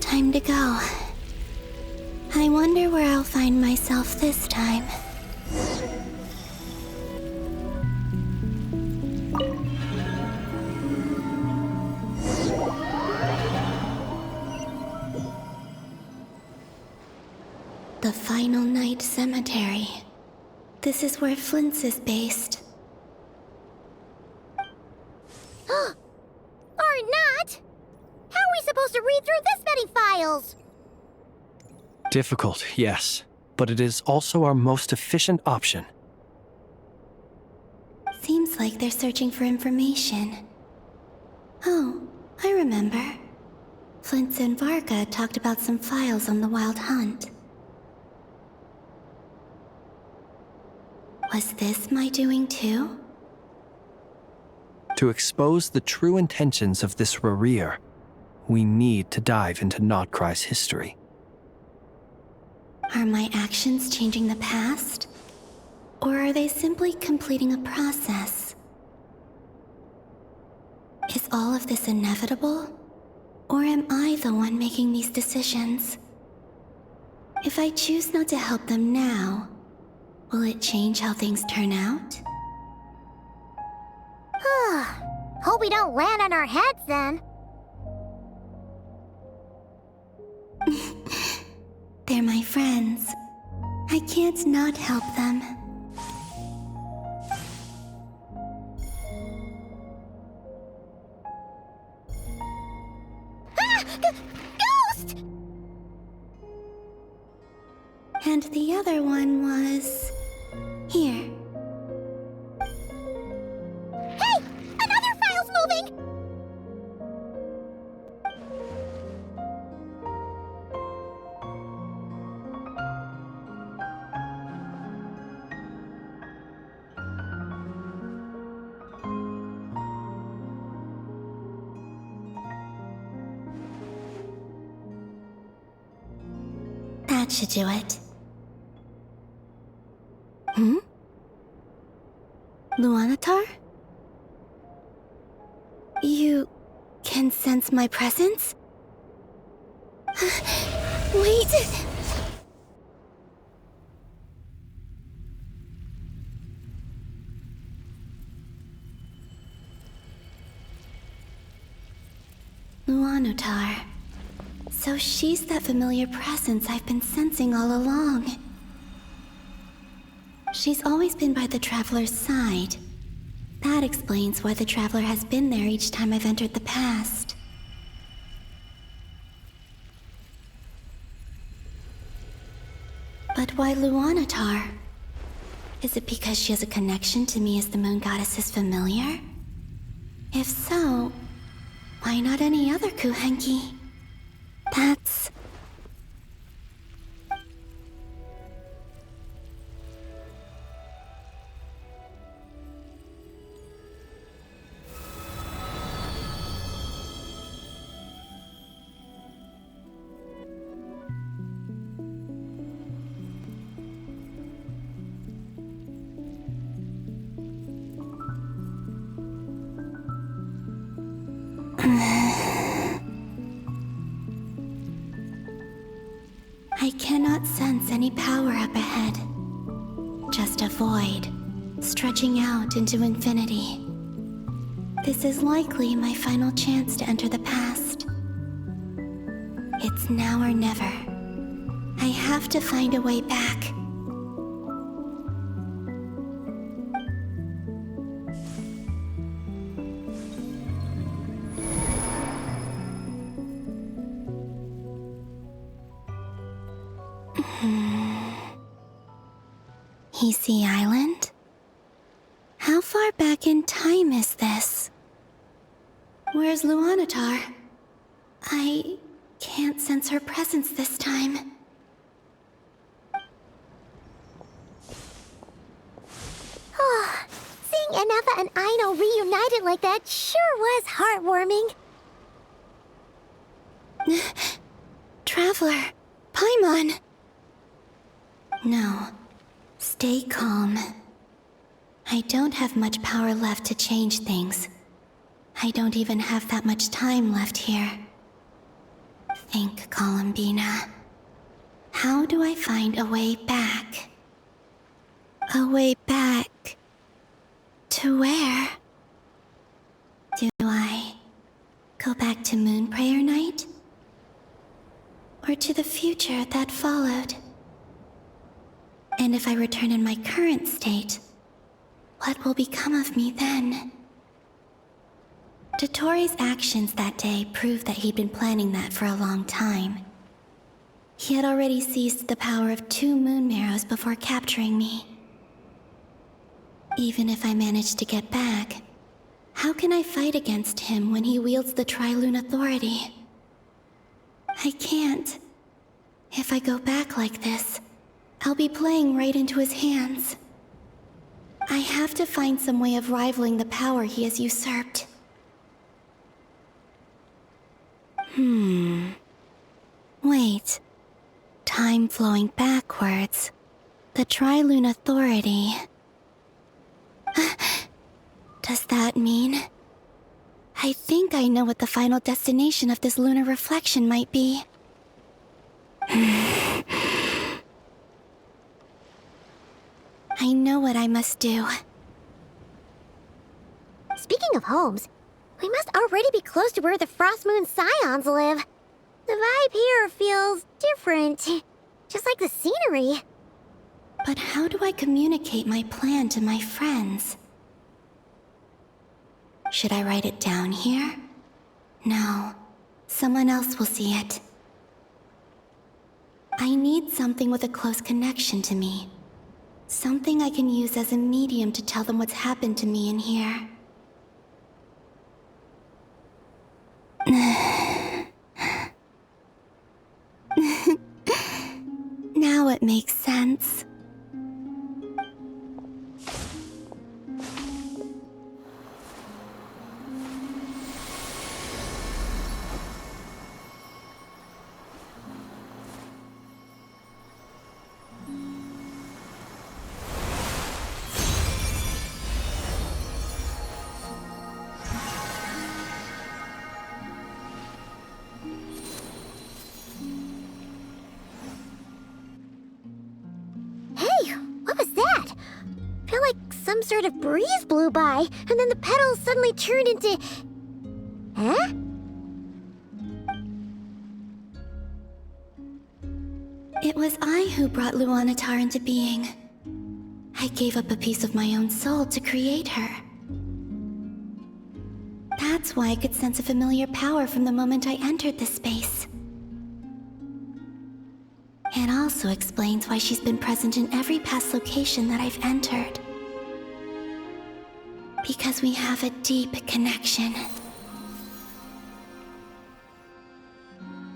Time to go. I wonder where I'll find myself this time. The Final Night Cemetery. This is where Flint's is based. Or not! How are we supposed to read through this many files? Difficult, yes, but it is also our most efficient option. Seems like they're searching for information. Oh, I remember. Flint and Varga talked about some files on the Wild Hunt. Was this my doing too? To expose the true intentions of this Rereer, we need to dive into Notcry's history. Are my actions changing the past? Or are they simply completing a process? Is all of this inevitable? Or am I the one making these decisions? If I choose not to help them now, will it change how things turn out? Hope we don't land on our heads then. They're my friends. I can't not help them. Ghost! And the other one was... here. Hey! Another file's moving! That should do it. Luanatar? You can sense my presence? Wait! Luanatar. So she's that familiar presence I've been sensing all along. She's always been by the Traveler's side. That explains why the Traveler has been there each time I've entered the past. But why Luanatar? Is it because she has a connection to me as the Moon Goddess's familiar? If so, why not any other Kuhenki? That's... I cannot sense any power up ahead. Just a void, stretching out into infinity. This is likely my final chance to enter the past. It's now or never. I have to find a way back. Sea Island? How far back in time is this? Where's Luanatar? I can't sense her presence this time. Oh, seeing Enefa and Aino reunited like that sure was heartwarming. Traveler, Paimon. No. Stay calm. I don't have much power left to change things. I don't even have that much time left here. Think, Columbina. How do I find a way back? A way back... to where? Do I go back to Moon Prayer Night? Or to the future that followed? And if I return in my current state, what will become of me then? Dottoro's actions that day proved that he'd been planning that for a long time. He had already seized the power of 2 Moon Marrows before capturing me. Even if I manage to get back, how can I fight against him when he wields the Tri-Lune Authority? I can't. If I go back like this, I'll be playing right into his hands. I have to find some way of rivaling the power he has usurped. Wait. Time flowing backwards. The Tri-Lune Authority. Does that mean... I think I know what the final destination of this lunar reflection might be. I know what I must do. Speaking of homes, we must already be close to where the Frost Moon Scions live. The vibe here feels different, just like the scenery. But how do I communicate my plan to my friends? Should I write it down here? No, someone else will see it. I need something with a close connection to me. Something I can use as a medium to tell them what's happened to me in here. Now it makes sense. Some sort of breeze blew by, and then the petals suddenly turned into... Huh? It was I who brought Luanatar into being. I gave up a piece of my own soul to create her. That's why I could sense a familiar power from the moment I entered this space. It also explains why she's been present in every past location that I've entered. Because we have a deep connection.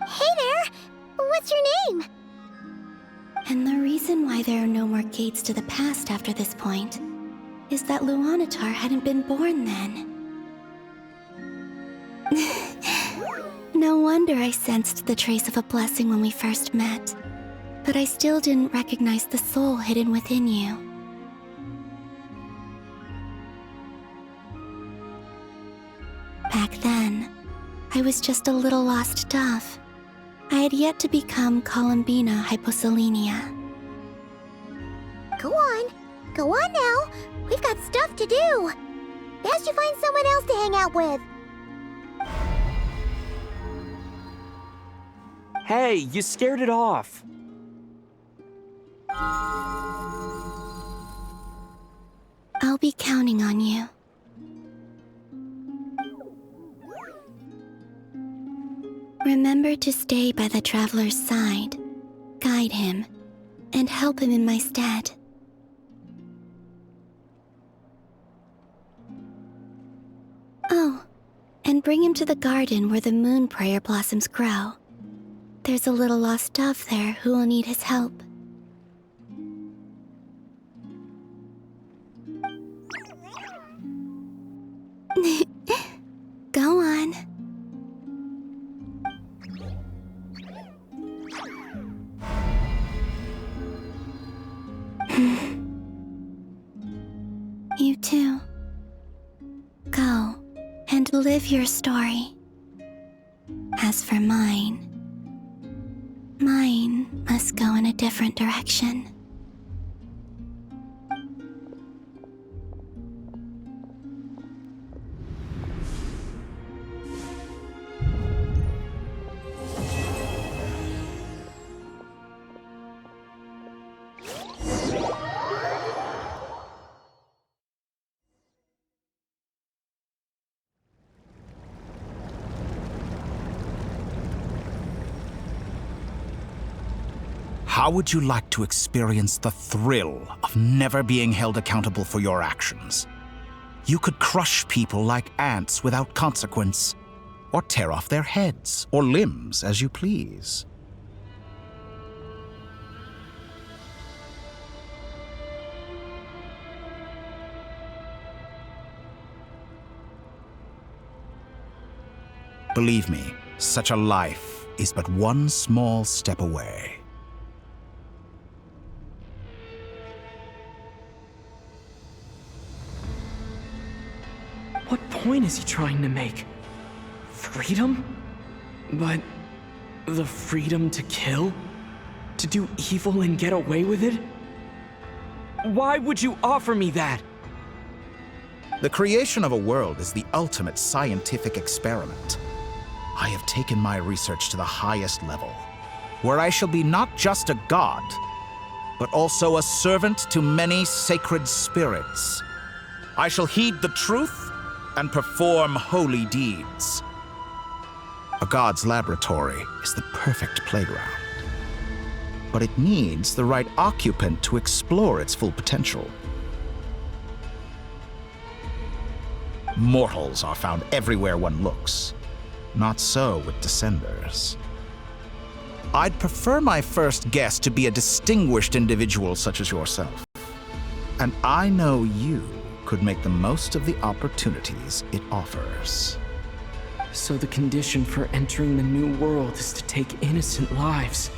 Hey there! What's your name? And the reason why there are no more gates to the past after this point is that Luanatar hadn't been born then. No wonder I sensed the trace of a blessing when we first met, but I still didn't recognize the soul hidden within you. Back then, I was just a little lost dove. I had yet to become Columbina Hyposelenia. Go on now. We've got stuff to do. Best you find someone else to hang out with. Hey, you scared it off. I'll be counting on you. Remember to stay by the traveler's side, guide him, and help him in my stead. Oh, and bring him to the garden where the moon prayer blossoms grow. There's a little lost dove there who will need his help. Go on. You too. Go and live your story. As for mine must go in a different direction. How would you like to experience the thrill of never being held accountable for your actions? You could crush people like ants without consequence, or tear off their heads or limbs as you please. Believe me, such a life is but one small step away. What point is he trying to make? Freedom? But the freedom to kill? To do evil and get away with it? Why would you offer me that? The creation of a world is the ultimate scientific experiment. I have taken my research to the highest level, where I shall be not just a god, but also a servant to many sacred spirits. I shall heed the truth and perform holy deeds. A god's laboratory is the perfect playground, but it needs the right occupant to explore its full potential. Mortals are found everywhere one looks. Not so with Descenders. I'd prefer my first guest to be a distinguished individual such as yourself. And I know you could make the most of the opportunities it offers. So the condition for entering the new world is to take innocent lives.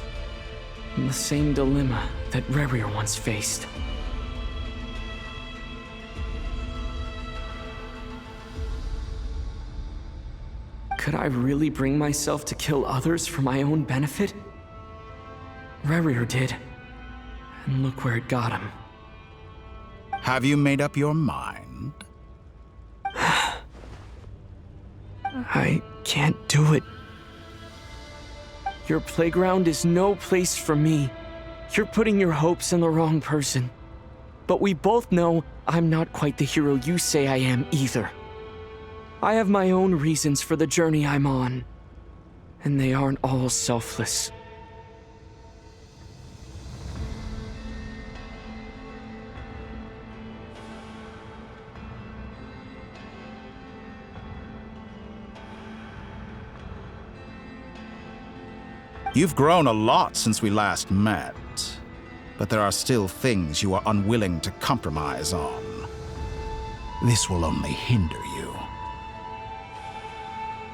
The same dilemma that Rerir once faced. Could I really bring myself to kill others for my own benefit? Rerir did. And look where it got him. Have you made up your mind? I can't do it. Your playground is no place for me. You're putting your hopes in the wrong person. But we both know I'm not quite the hero you say I am either. I have my own reasons for the journey I'm on, and they aren't all selfless. You've grown a lot since we last met, but there are still things you are unwilling to compromise on. This will only hinder you.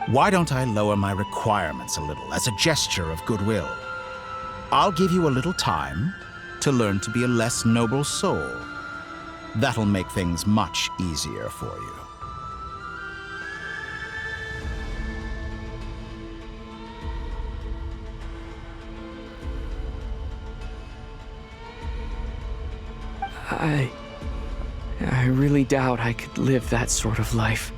Why don't I lower my requirements a little as a gesture of goodwill? I'll give you a little time to learn to be a less noble soul. That'll make things much easier for you. I really doubt I could live that sort of life.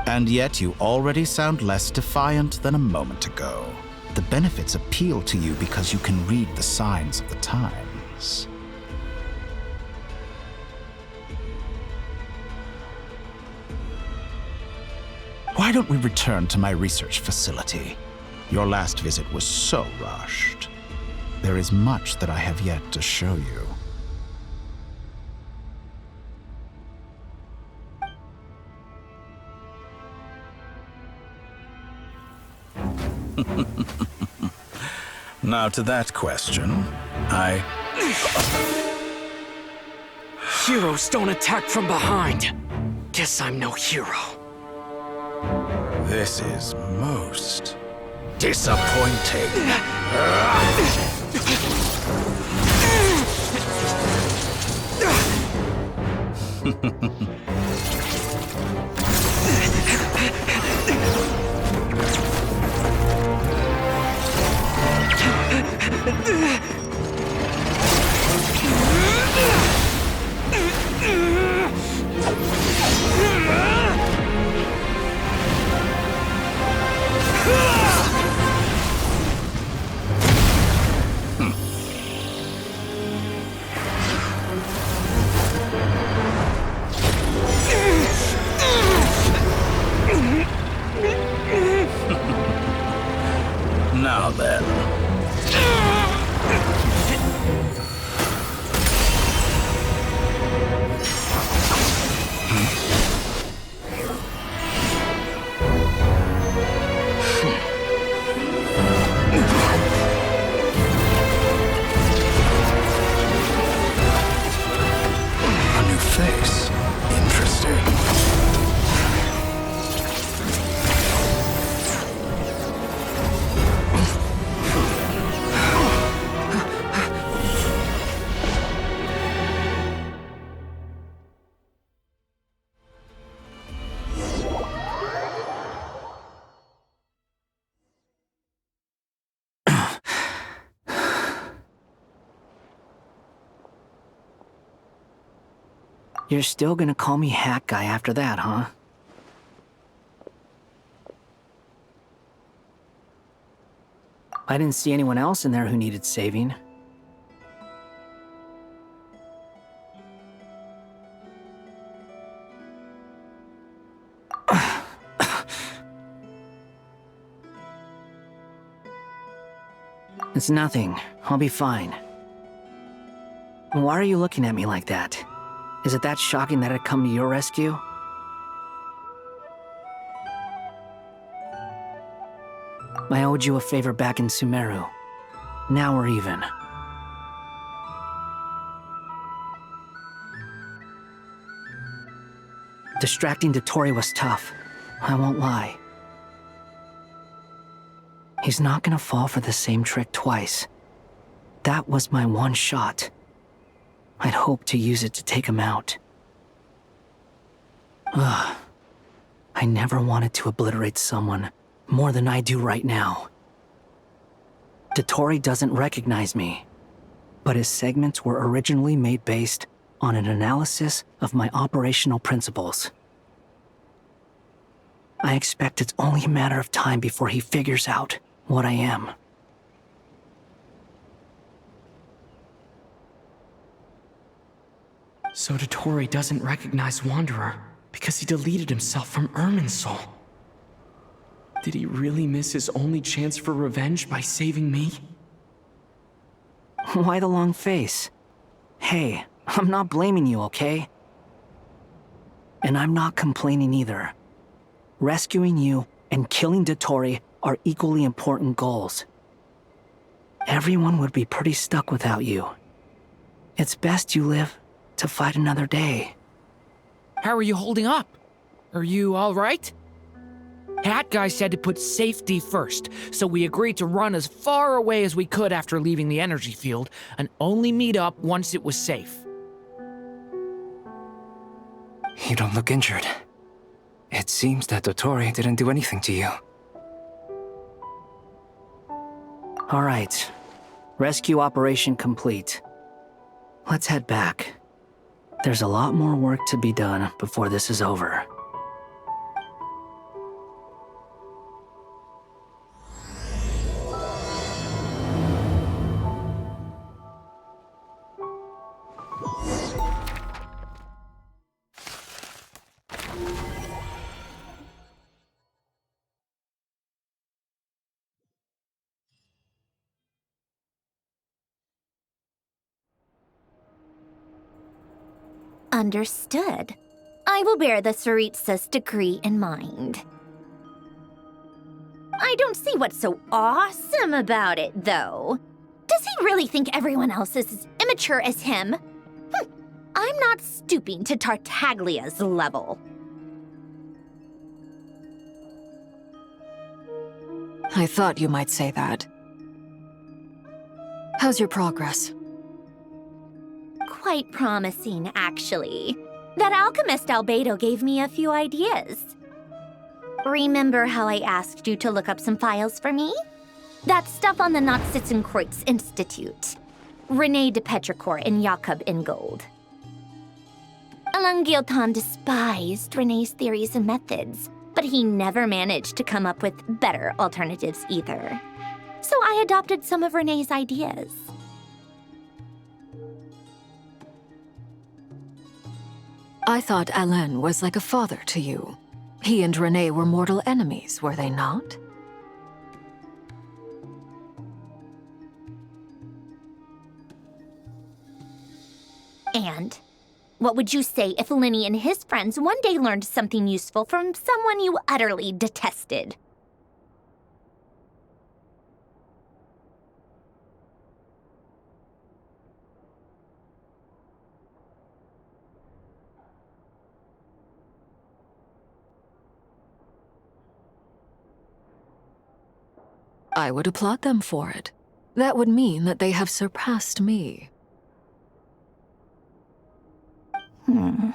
And yet you already sound less defiant than a moment ago. The benefits appeal to you because you can read the signs of the times. Why don't we return to my research facility? Your last visit was so rushed. There is much that I have yet to show you. Now to that question, Heroes don't attack from behind. Guess I'm no hero. This is most disappointing. Now then. A new face. Interesting. You're still gonna call me Hack Guy after that, huh? I didn't see anyone else in there who needed saving. It's nothing. I'll be fine. Why are you looking at me like that? Is it that shocking that I'd come to your rescue? I owed you a favor back in Sumeru. Now we're even. Distracting Dotori was tough. I won't lie. He's not gonna fall for the same trick twice. That was my one shot. I'd hoped to use it to take him out. Ugh. I never wanted to obliterate someone more than I do right now. Dotori doesn't recognize me, but his segments were originally made based on an analysis of my operational principles. I expect it's only a matter of time before he figures out what I am. So Dotori doesn't recognize Wanderer because he deleted himself from Irminsul. Did he really miss his only chance for revenge by saving me? Why the long face? Hey, I'm not blaming you, okay? And I'm not complaining either. Rescuing you and killing Dotori are equally important goals. Everyone would be pretty stuck without you. It's best you live to fight another day. How are you holding up? Are you all right? Hat Guy said to put safety first, so we agreed to run as far away as we could after leaving the energy field and only meet up once it was safe. You don't look injured. It seems that Dottore didn't do anything to you. All right. Rescue operation complete. Let's head back. There's a lot more work to be done before this is over. Understood. I will bear the Tsaritsa's decree in mind. I don't see what's so awesome about it, though. Does he really think everyone else is as immature as him? I'm not stooping to Tartaglia's level. I thought you might say that. How's your progress? Quite promising, actually. That alchemist Albedo gave me a few ideas. Remember how I asked you to look up some files for me? That stuff on the Nachtschitzenkreuz Institute. René de Petrichor and Jakob Ingold. Alain Guillotin despised René's theories and methods, but he never managed to come up with better alternatives either. So I adopted some of René's ideas. I thought Alain was like a father to you. He and René were mortal enemies, were they not? And what would you say if Linny and his friends one day learned something useful from someone you utterly detested? I would applaud them for it. That would mean that they have surpassed me. For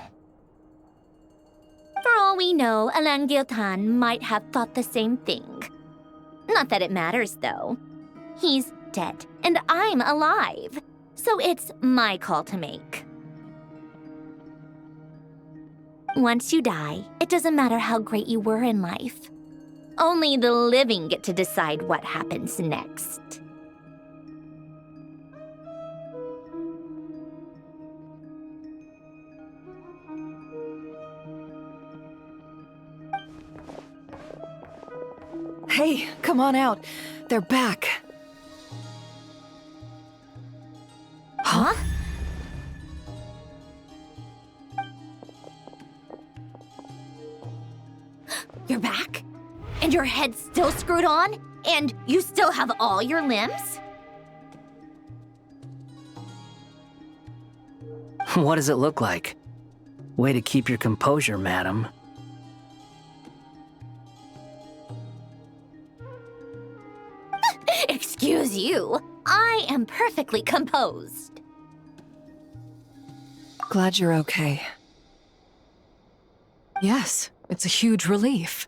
all we know, Alain Guillotin might have thought the same thing. Not that it matters, though. He's dead, and I'm alive. So it's my call to make. Once you die, it doesn't matter how great you were in life. Only the living get to decide what happens next. Hey, come on out. They're back. Huh? You're back? And your head's still screwed on? And you still have all your limbs? What does it look like? Way to keep your composure, madam. Excuse you. I am perfectly composed. Glad you're okay. Yes, it's a huge relief.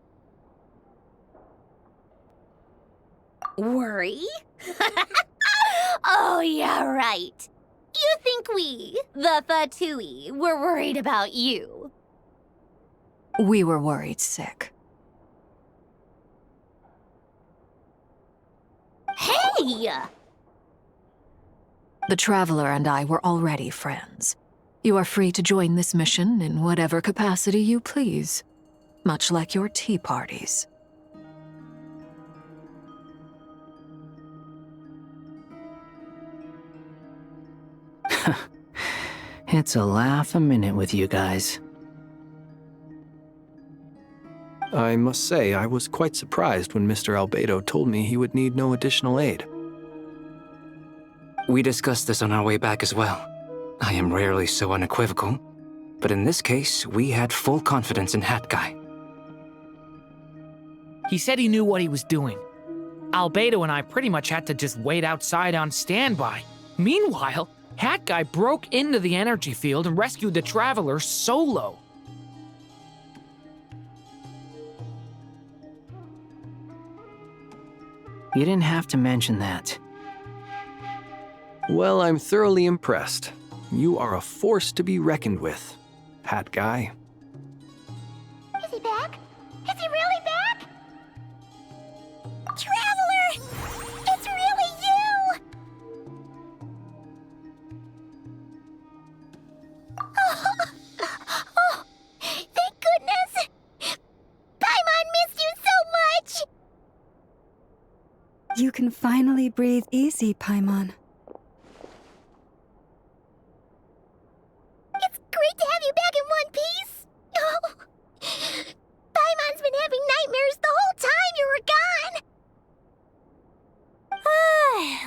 Worry? Oh, yeah, right. You think we, the Fatui, were worried about you? We were worried sick. Hey! The Traveler and I were already friends. You are free to join this mission in whatever capacity you please, much like your tea parties. It's a laugh a minute with you guys. I must say, I was quite surprised when Mr. Albedo told me he would need no additional aid. We discussed this on our way back as well. I am rarely so unequivocal, but in this case, we had full confidence in Hat Guy. He said he knew what he was doing. Albedo and I pretty much had to just wait outside on standby. Meanwhile, Hat Guy broke into the energy field and rescued the Traveler solo. You didn't have to mention that. Well, I'm thoroughly impressed. You are a force to be reckoned with, Hat Guy. Is he back? Is he really back? Traveler! It's really you! Oh, thank goodness! Paimon missed you so much! You can finally breathe easy, Paimon. It's great to have you back in one piece! Oh, Paimon's been having nightmares the whole time you were gone!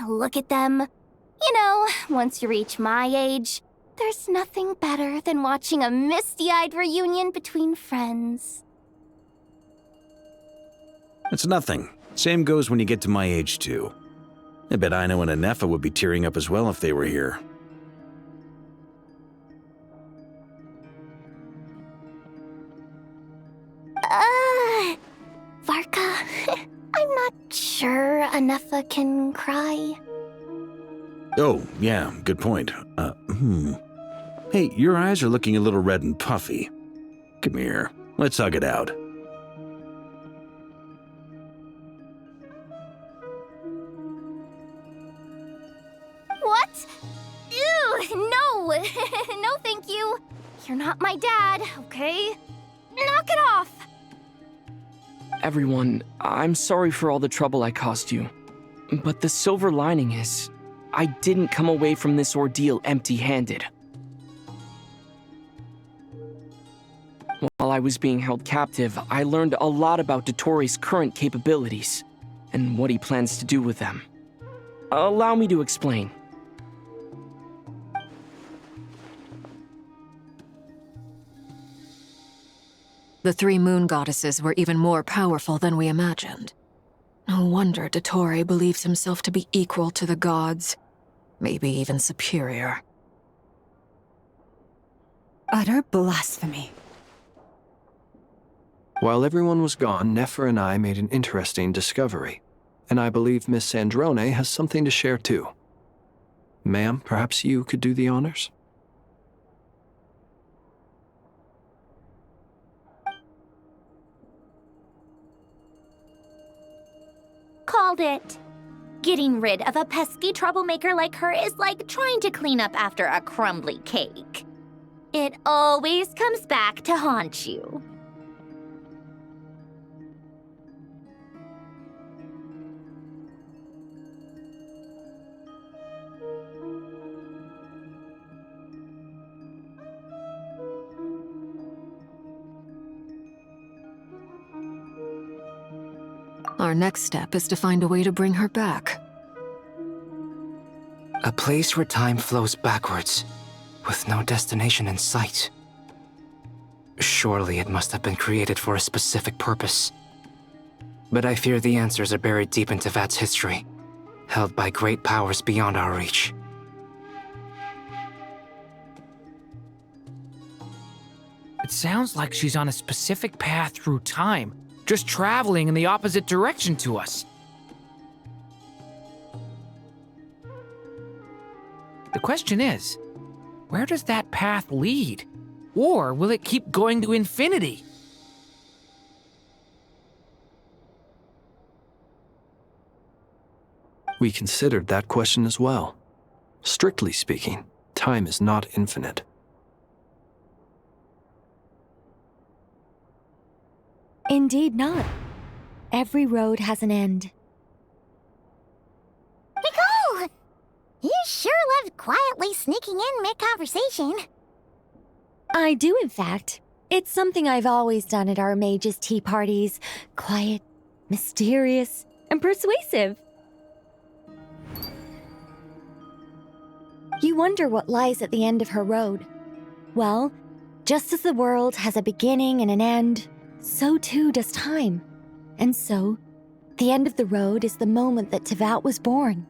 Look at them. You know, once you reach my age, there's nothing better than watching a misty-eyed reunion between friends. It's nothing. Same goes when you get to my age, too. I bet Ino and Anefa would be tearing up as well if they were here. Varka, I'm not sure Anefa can cry. Oh, yeah, good point. Hey, your eyes are looking a little red and puffy. Come here, let's hug it out. What? Ew, no! No, thank you. You're not my dad, okay? Knock it off! Everyone, I'm sorry for all the trouble I caused you. But the silver lining is, I didn't come away from this ordeal empty-handed. While I was being held captive, I learned a lot about Dottoro's current capabilities, and what he plans to do with them. Allow me to explain. The three moon goddesses were even more powerful than we imagined. No wonder Dottore believes himself to be equal to the gods, maybe even superior. Utter blasphemy. While everyone was gone, Nefer and I made an interesting discovery, and I believe Miss Sandrone has something to share too. Ma'am, perhaps you could do the honors? Called it. Getting rid of a pesky troublemaker like her is like trying to clean up after a crumbly cake. It always comes back to haunt you. Our next step is to find a way to bring her back. A place where time flows backwards, with no destination in sight. Surely it must have been created for a specific purpose. But I fear the answers are buried deep into Vat's history, held by great powers beyond our reach. It sounds like she's on a specific path through time, just traveling in the opposite direction to us. The question is, where does that path lead? Or will it keep going to infinity? We considered that question as well. Strictly speaking, time is not infinite. Indeed not. Every road has an end. Nicole! You sure loved quietly sneaking in mid-conversation. I do, in fact. It's something I've always done at our mages' tea parties. Quiet, mysterious, and persuasive. You wonder what lies at the end of her road. Well, just as the world has a beginning and an end, so too does time. And so, the end of the road is the moment that Tevat was born.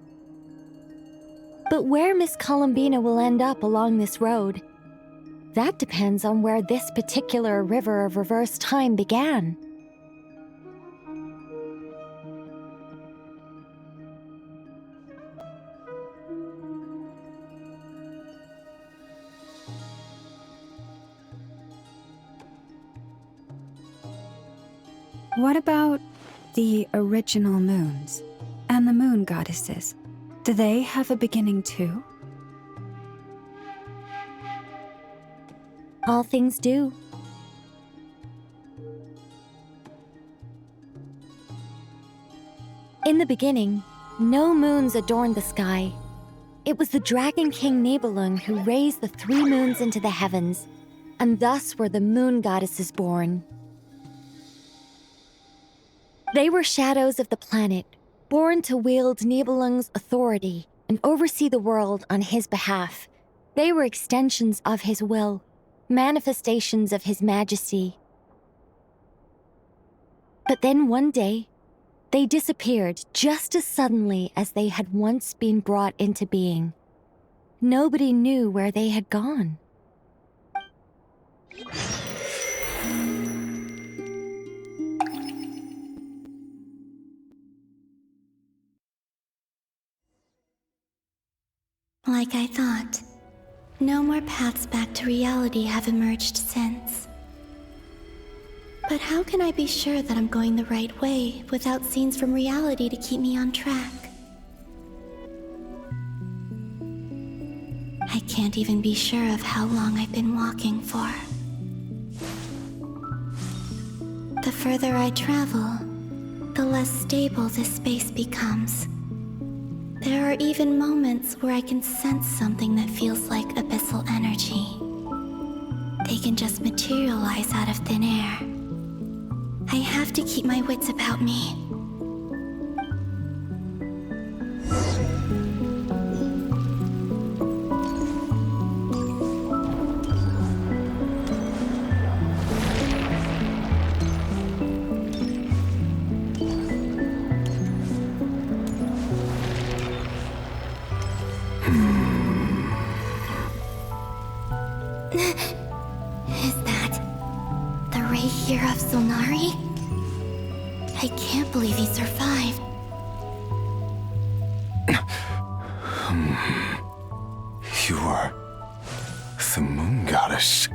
But where Miss Columbina will end up along this road, that depends on where this particular river of reverse time began. What about the original moons and the moon goddesses? Do they have a beginning too? All things do. In the beginning, no moons adorned the sky. It was the Dragon King Nibelung who raised the 3 moons into the heavens, and thus were the moon goddesses born. They were shadows of the planet, born to wield Nibelung's authority and oversee the world on his behalf. They were extensions of his will, manifestations of his majesty. But then one day, they disappeared just as suddenly as they had once been brought into being. Nobody knew where they had gone. Like I thought, no more paths back to reality have emerged since. But how can I be sure that I'm going the right way without scenes from reality to keep me on track? I can't even be sure of how long I've been walking for. The further I travel, the less stable this space becomes. There are even moments where I can sense something that feels like abyssal energy. They can just materialize out of thin air. I have to keep my wits about me. Is that the ray here of Solnari? I can't believe he survived. You are the moon goddess.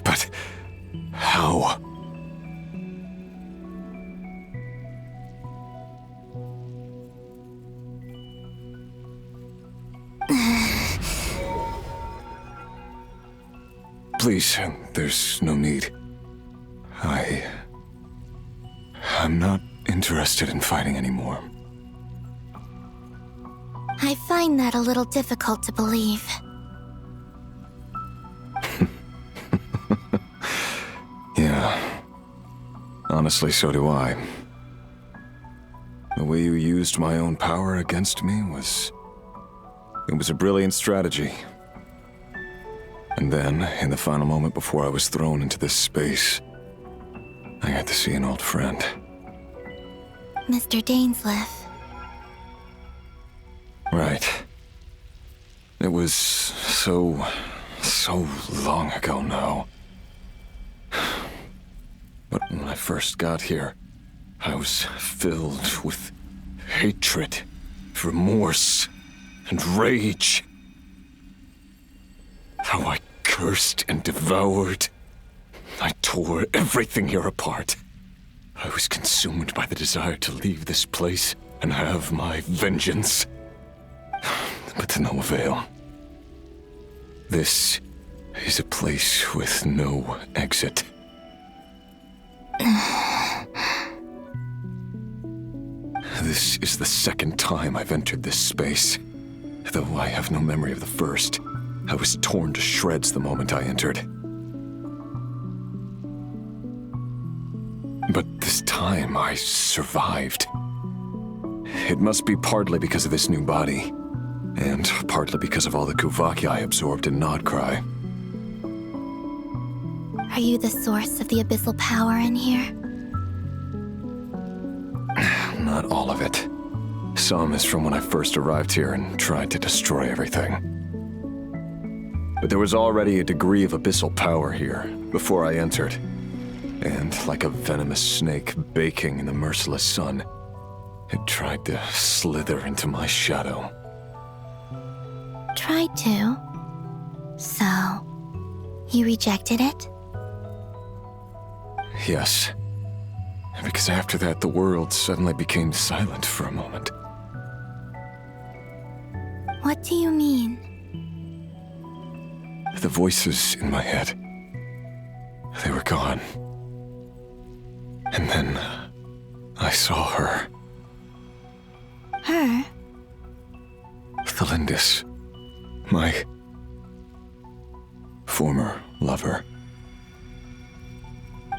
But how? Please, there's no need. I'm not interested in fighting anymore. I find that a little difficult to believe. Yeah. Honestly, so do I. The way you used my own power against me was a brilliant strategy. And then, in the final moment before I was thrown into this space, I got to see an old friend. Mr. Dainsleif. Right. It was so long ago now. But when I first got here, I was filled with hatred, remorse, and rage. How I cursed and devoured. I tore everything here apart. I was consumed by the desire to leave this place and have my vengeance. But to no avail. This is a place with no exit. This is the second time I've entered this space. Though I have no memory of the first. I was torn to shreds the moment I entered. But this time, I survived. It must be partly because of this new body, and partly because of all the Kuvaki I absorbed in Nodcry. Are you the source of the abyssal power in here? Not all of it. Some is from when I first arrived here and tried to destroy everything. But there was already a degree of abyssal power here before I entered. And like a venomous snake baking in the merciless sun, it tried to slither into my shadow. Tried to? So, you rejected it? Yes. Because after that, the world suddenly became silent for a moment. What do you mean? The voices in my head, they were gone. And then I saw her. Her? Thelindis, my former lover.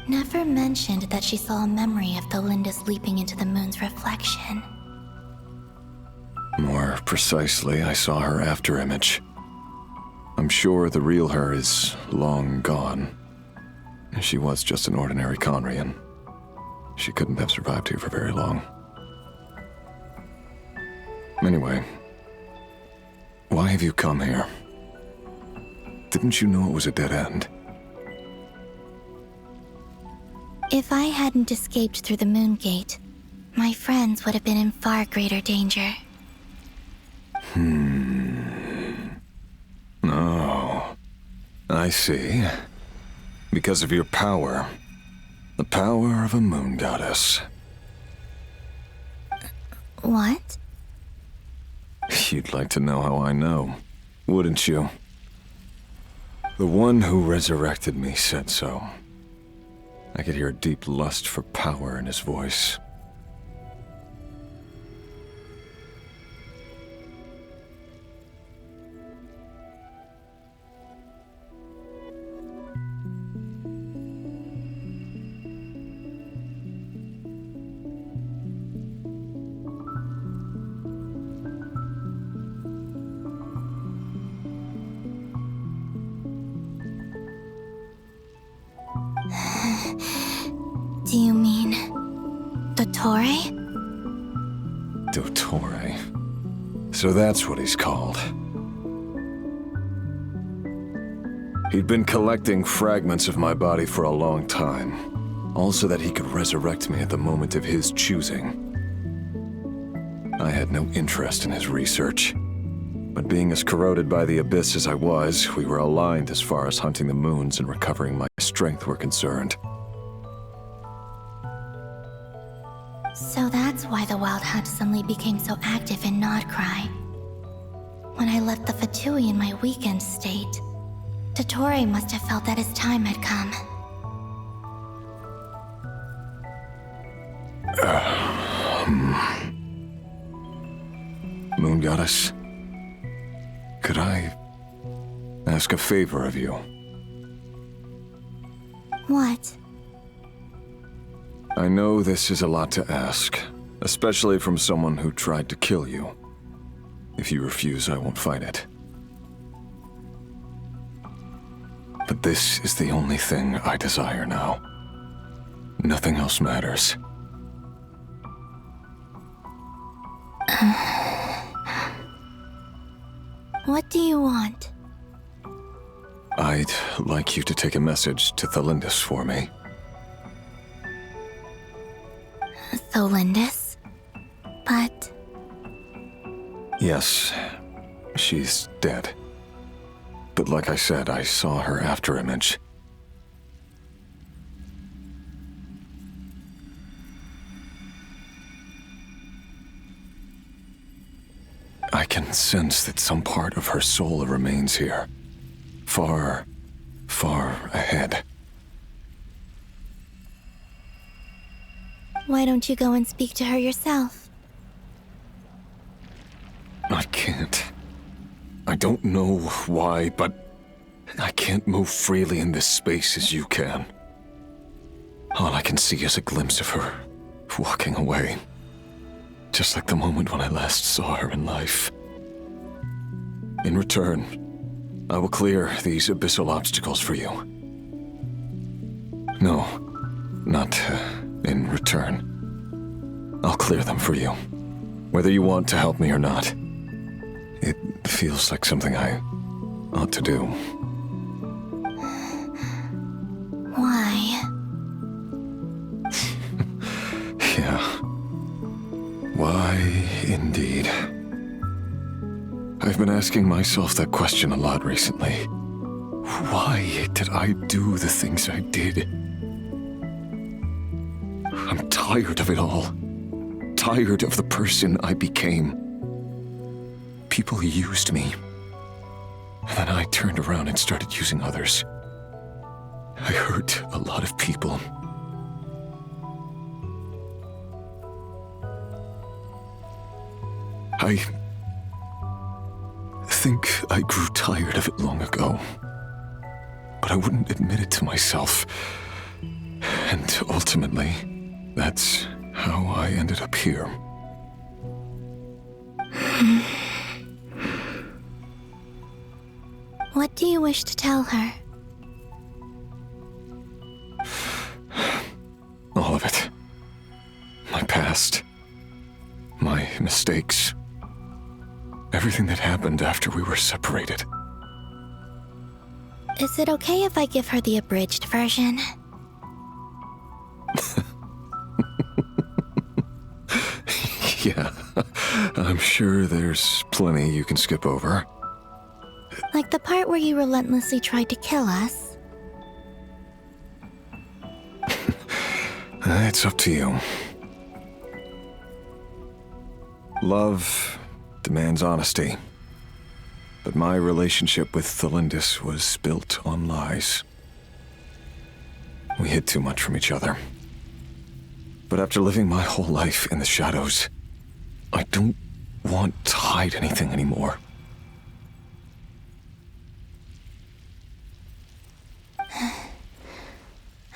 Never mentioned that she saw a memory of Thelindis leaping into the moon's reflection. More precisely, I saw her afterimage. I'm sure the real her is long gone. She was just an ordinary Conrian. She couldn't have survived here for very long. Anyway, why have you come here? Didn't you know it was a dead end? If I hadn't escaped through the moon gate, my friends would have been in far greater danger. Oh, I see. Because of your power. The power of a moon goddess. What? You'd like to know how I know, wouldn't you? The one who resurrected me said so. I could hear a deep lust for power in his voice. Do you mean... Dottore? Dottore. So that's what he's called. He'd been collecting fragments of my body for a long time, all so that he could resurrect me at the moment of his choosing. I had no interest in his research, but being as corroded by the abyss as I was, we were aligned as far as hunting the moons and recovering my strength were concerned. So that's why the Wild Hunt suddenly became so active in Nodcry. When I left the Fatui in my weakened state, Dottore must have felt that his time had come. Moon Goddess, could I ask a favor of you? What? I know this is a lot to ask, especially from someone who tried to kill you. If you refuse, I won't fight it. But this is the only thing I desire now. Nothing else matters. What do you want? I'd like you to take a message to Thelindis for me. Thelindis? But... Yes, she's dead. But like I said, I saw her afterimage. I can sense that some part of her soul remains here. Far, far ahead. Why don't you go and speak to her yourself? I can't. I don't know why, but I can't move freely in this space as you can. All I can see is a glimpse of her, walking away. Just like the moment when I last saw her in life. In return, I will clear these abyssal obstacles for you. No, not in return. I'll clear them for you, whether you want to help me or not. It feels like something I ought to do. Why? Yeah. Why, indeed. I've been asking myself that question a lot recently. Why did I do the things I did? I'm tired of it all. Tired of the person I became. People used me. And then I turned around and started using others. I hurt a lot of people. I think I grew tired of it long ago, but I wouldn't admit it to myself. And ultimately, that's how I ended up here. What do you wish to tell her? All of it. My past. My mistakes. Everything that happened after we were separated. Is it okay if I give her the abridged version? Yeah, I'm sure there's plenty you can skip over. Like the part where you relentlessly tried to kill us? It's up to you. Love demands honesty. But my relationship with Thelindis was built on lies. We hid too much from each other. But after living my whole life in the shadows, I don't want to hide anything anymore.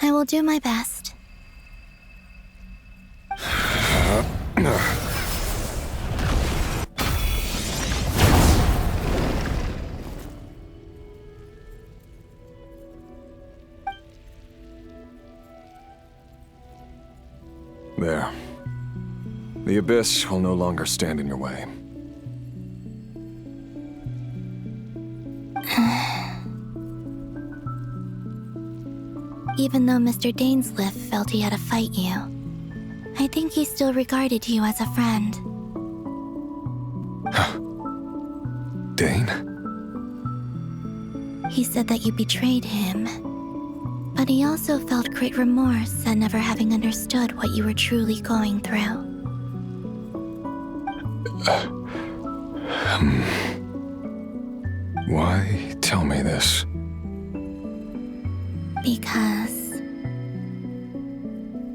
I will do my best. There. The abyss will no longer stand in your way. Even though Mr. Dainsleif felt he had to fight you, I think he still regarded you as a friend. Dane? He said that you betrayed him, but he also felt great remorse at never having understood what you were truly going through. Why tell me this? Because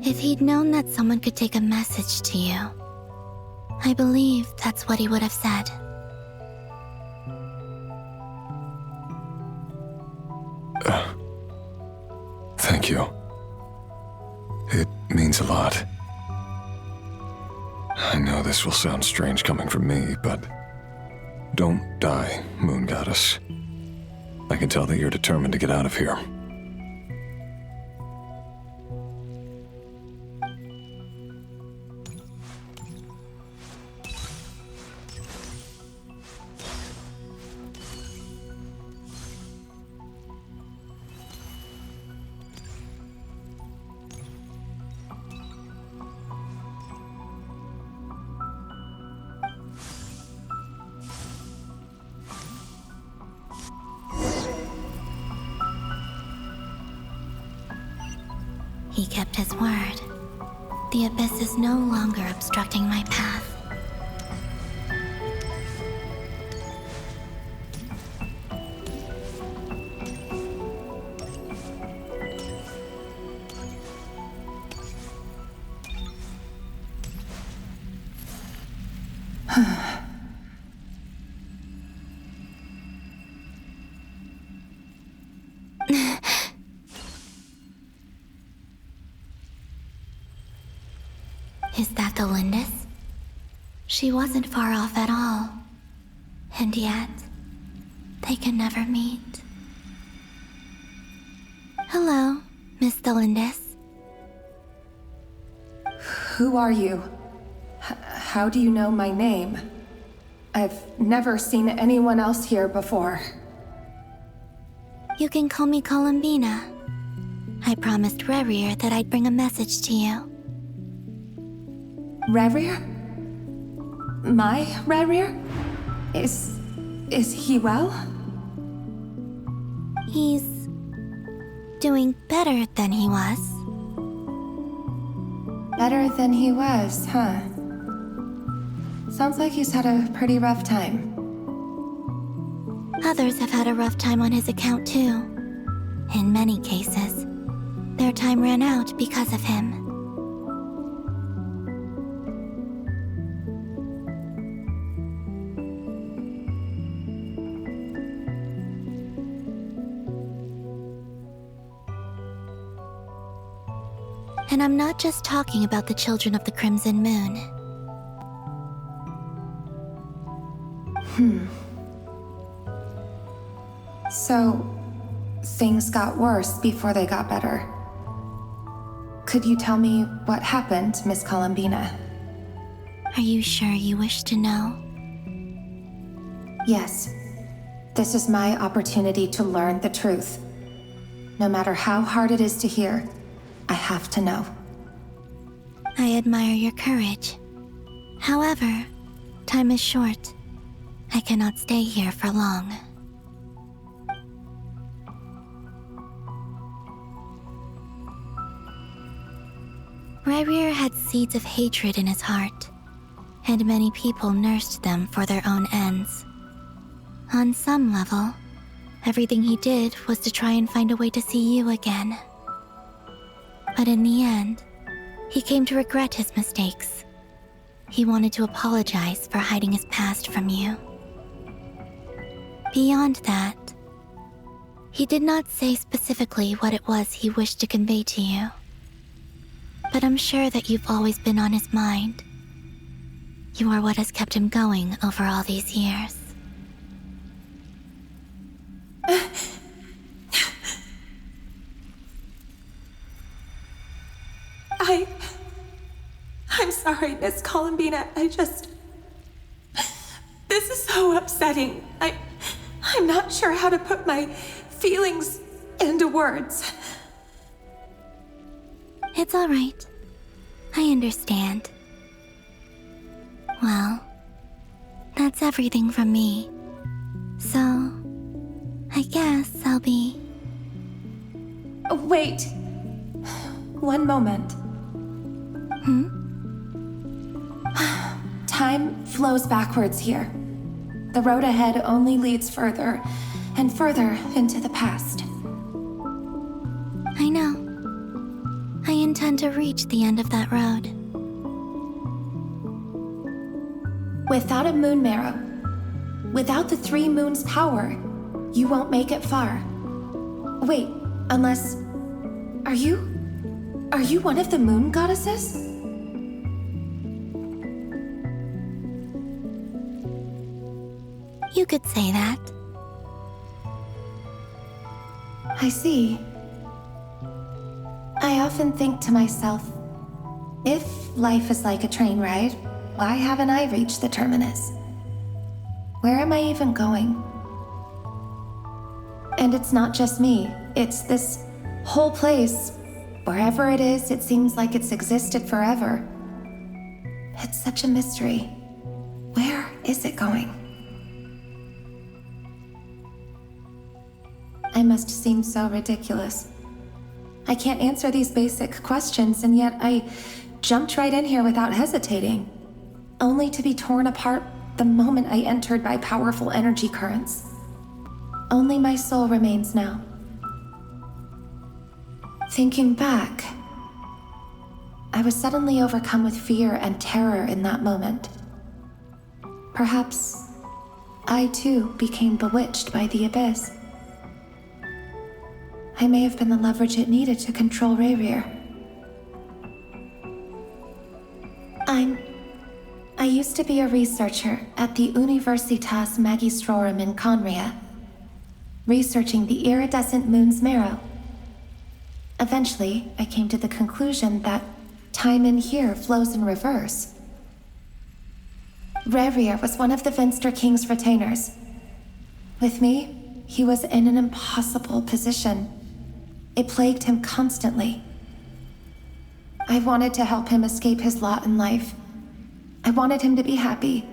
if he'd known that someone could take a message to you, I believe that's what he would have said. Thank you. It means a lot. I know this will sound strange coming from me, but don't die, Moon Goddess. I can tell that you're determined to get out of here. He kept his word. The abyss is no longer obstructing my path. Is that the Lindis? She wasn't far off at all. And yet, they can never meet. Hello, Miss Lindis. Who are you? How do you know my name? I've never seen anyone else here before. You can call me Columbina. I promised Rerir that I'd bring a message to you. Rerir? My Rerir? Is he well? He's doing better than he was. Better than he was, huh? Sounds like he's had a pretty rough time. Others have had a rough time on his account too. In many cases, their time ran out because of him. And I'm not just talking about the children of the Crimson Moon. So, things got worse before they got better. Could you tell me what happened, Miss Columbina? Are you sure you wish to know? Yes. This is my opportunity to learn the truth. No matter how hard it is to hear, I have to know. I admire your courage. However, time is short. I cannot stay here for long. Rerir had seeds of hatred in his heart, and many people nursed them for their own ends. On some level, everything he did was to try and find a way to see you again. But in the end, he came to regret his mistakes. He wanted to apologize for hiding his past from you. Beyond that, he did not say specifically what it was he wished to convey to you. But I'm sure that you've always been on his mind. You are what has kept him going over all these years. I'm sorry, Miss Columbina. This is so upsetting. I'm not sure how to put my feelings into words. It's all right. I understand. Well, that's everything from me. So, I guess I'll be... Wait. One moment. Time flows backwards here. The road ahead only leads further and further into the past. I know. I intend to reach the end of that road. Without a moon marrow, without the 3 moons' power, you won't make it far. Wait, unless... Are you one of the moon goddesses? You could say that. I see. I often think to myself, if life is like a train ride, why haven't I reached the terminus? Where am I even going? And it's not just me, it's this whole place. Wherever it is, it seems like it's existed forever. It's such a mystery. Where is it going? I must seem so ridiculous. I can't answer these basic questions, and yet I jumped right in here without hesitating, only to be torn apart the moment I entered by powerful energy currents. Only my soul remains now. Thinking back, I was suddenly overcome with fear and terror in that moment. Perhaps I too became bewitched by the abyss. I may have been the leverage it needed to control Rerir. used to be a researcher at the Universitas Magistrorum in Conria, researching the iridescent moon's marrow. Eventually, I came to the conclusion that time in here flows in reverse. Rerir was one of the Finster King's retainers. With me, he was in an impossible position. It plagued him constantly. I wanted to help him escape his lot in life. I wanted him to be happy,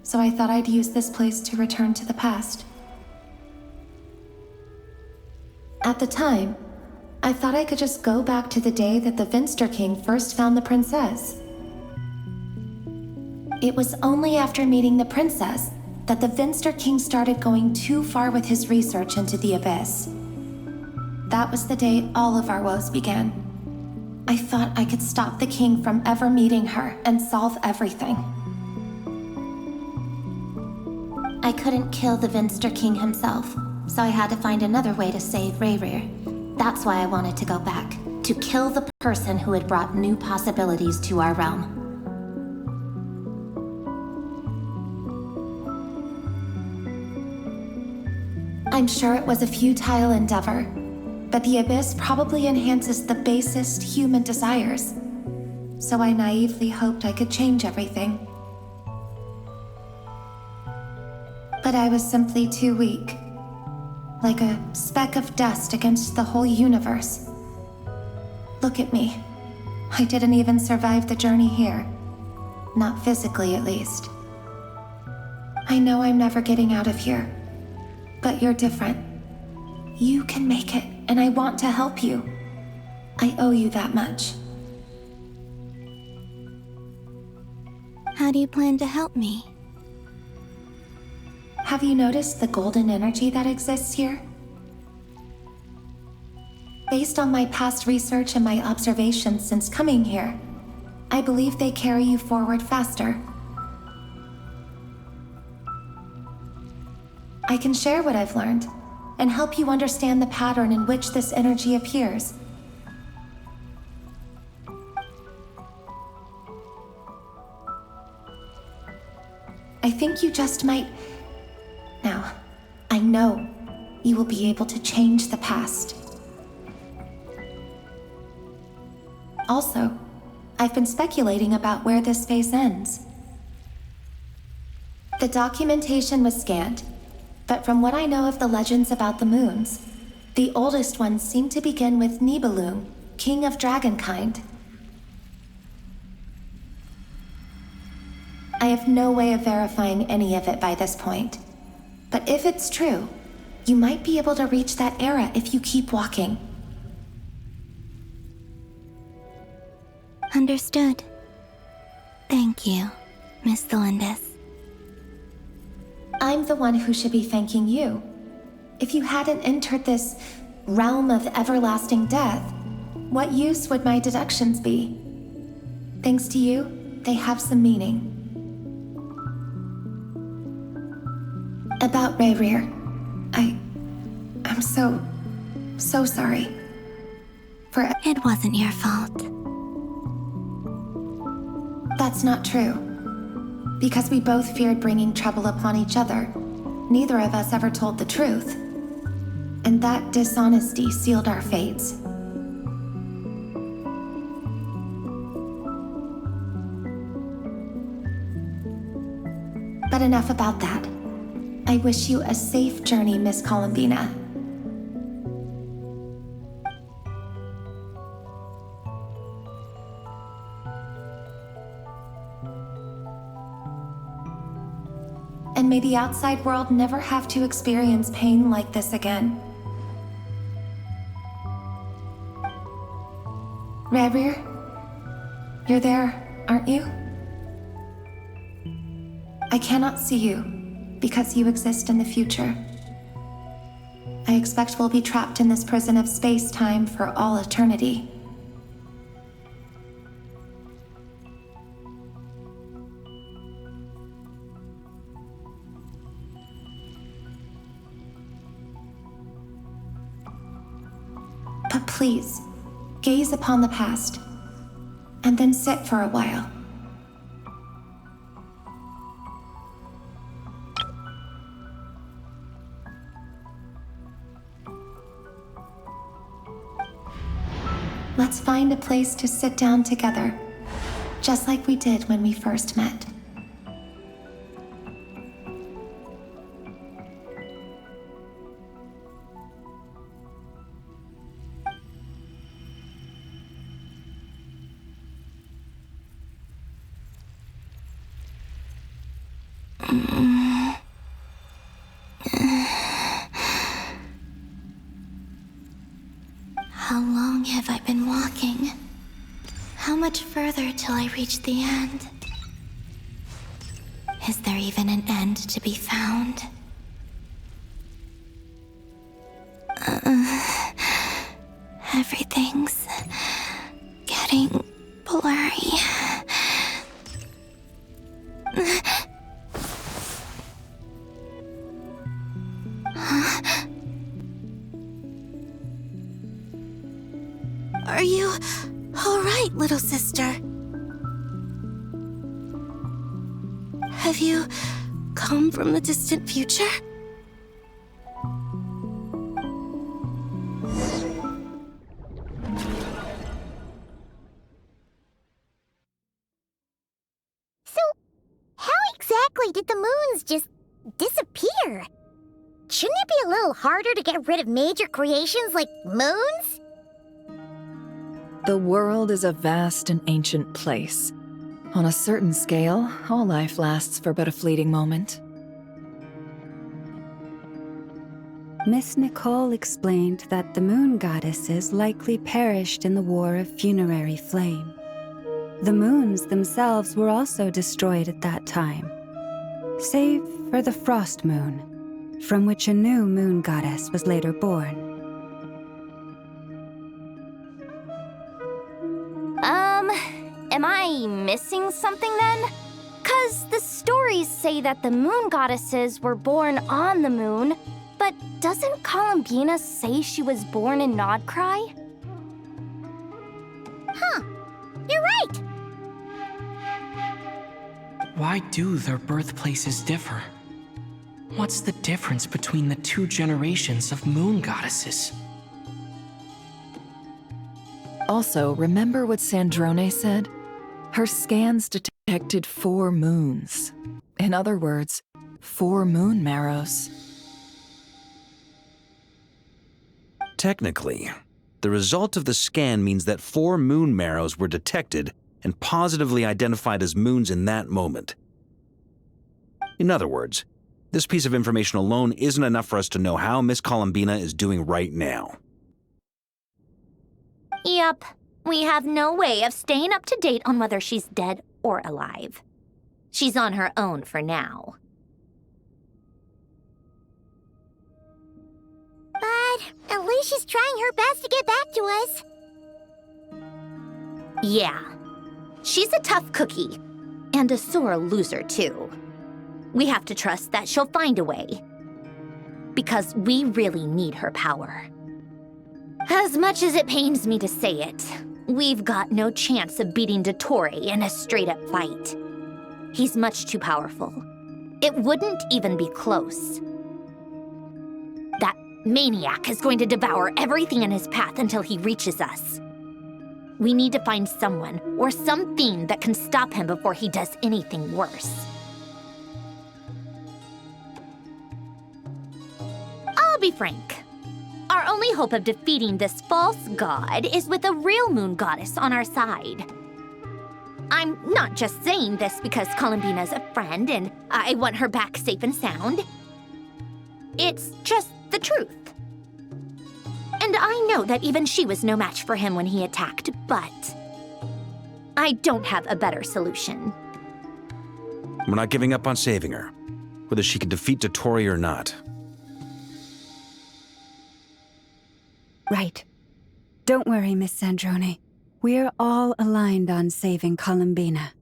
so I thought I'd use this place to return to the past. At the time, I thought I could just go back to the day that the Finster King first found the princess. It was only after meeting the princess that the Finster King started going too far with his research into the abyss. That was the day all of our woes began. I thought I could stop the king from ever meeting her and solve everything. I couldn't kill the Finster King himself, so I had to find another way to save Rerir. That's why I wanted to go back, to kill the person who had brought new possibilities to our realm. I'm sure it was a futile endeavor, but the abyss probably enhances the basest human desires. So I naively hoped I could change everything. But I was simply too weak. Like a speck of dust against the whole universe. Look at me. I didn't even survive the journey here. Not physically, at least. I know I'm never getting out of here. But you're different. You can make it, and I want to help you. I owe you that much. How do you plan to help me? Have you noticed the golden energy that exists here? Based on my past research and my observations since coming here, I believe they carry you forward faster. I can share what I've learned and help you understand the pattern in which this energy appears. I think you just might... Now, I know you will be able to change the past. Also, I've been speculating about where this phase ends. The documentation was scanned, but from what I know of the legends about the moons, the oldest ones seem to begin with Nibelung, king of dragonkind. I have no way of verifying any of it by this point. But if it's true, you might be able to reach that era if you keep walking. Understood. Thank you, Miss Thelindis. I'm the one who should be thanking you. If you hadn't entered this realm of everlasting death, what use would my deductions be? Thanks to you, they have some meaning. About Rerir, I'm so sorry. It wasn't your fault. That's not true. Because we both feared bringing trouble upon each other, neither of us ever told the truth. And that dishonesty sealed our fates. But enough about that. I wish you a safe journey, Miss Columbina. And may the outside world never have to experience pain like this again. Rerir, you're there, aren't you? I cannot see you, because you exist in the future. I expect we'll be trapped in this prison of space-time for all eternity. But please, gaze upon the past, and then sit for a while. Let's find a place to sit down together, just like we did when we first met. How long have I been walking? How much further till I reach the end? Is there even an end to be found? Everything's getting blurry. Are you all right, little sister? Have you come from the distant future? So, how exactly did the moons just disappear? Shouldn't it be a little harder to get rid of major creations like moons? The world is a vast and ancient place. On a certain scale, all life lasts for but a fleeting moment. Miss Nicole explained that the moon goddesses likely perished in the War of Funerary Flame. The moons themselves were also destroyed at that time, save for the Frost Moon, from which a new moon goddess was later born. Am I missing something then? 'Cause the stories say that the moon goddesses were born on the moon, but doesn't Columbina say she was born in Nodcry? Huh, you're right! Why do their birthplaces differ? What's the difference between the two generations of moon goddesses? Also, remember what Sandrone said? Her scans detected 4 moons. In other words, 4 moon marrows. Technically, the result of the scan means that 4 moon marrows were detected and positively identified as moons in that moment. In other words, this piece of information alone isn't enough for us to know how Miss Columbina is doing right now. Yep. We have no way of staying up to date on whether she's dead or alive. She's on her own for now. But at least she's trying her best to get back to us. Yeah. She's a tough cookie. And a sore loser, too. We have to trust that she'll find a way. Because we really need her power. As much as it pains me to say it, we've got no chance of beating Dottore in a straight-up fight. He's much too powerful. It wouldn't even be close. That maniac is going to devour everything in his path until he reaches us. We need to find someone or something that can stop him before he does anything worse. I'll be frank. Our only hope of defeating this false god is with a real moon goddess on our side. I'm not just saying this because Columbina's a friend and I want her back safe and sound. It's just the truth. And I know that even she was no match for him when he attacked, but I don't have a better solution. We're not giving up on saving her, whether she can defeat Dottore or not. Right. Don't worry, Miss Sandrone. We're all aligned on saving Columbina.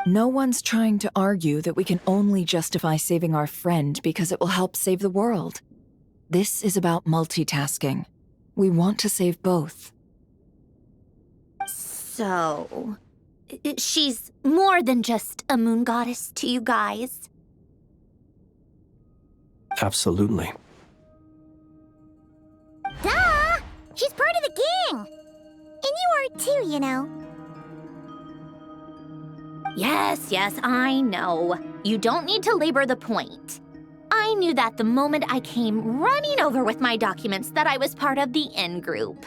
No one's trying to argue that we can only justify saving our friend because it will help save the world. This is about multitasking. We want to save both. So, she's more than just a moon goddess to you guys? Absolutely. Duh! She's part of the thing. And you are too, you know. Yes, I know. You don't need to labor the point. I knew that the moment I came running over with my documents that I was part of the in-group.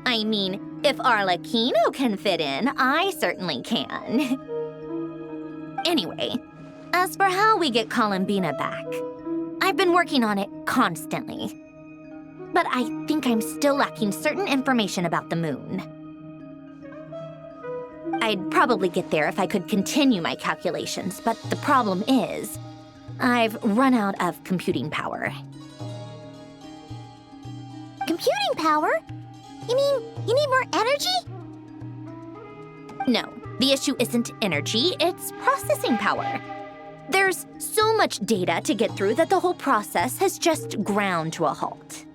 I mean, if Arlecchino can fit in, I certainly can. Anyway, as for how we get Columbina back, I've been working on it constantly. But I think I'm still lacking certain information about the moon. I'd probably get there if I could continue my calculations, but the problem is, I've run out of computing power. Computing power? You mean you need more energy? No, the issue isn't energy, it's processing power. There's so much data to get through that the whole process has just ground to a halt.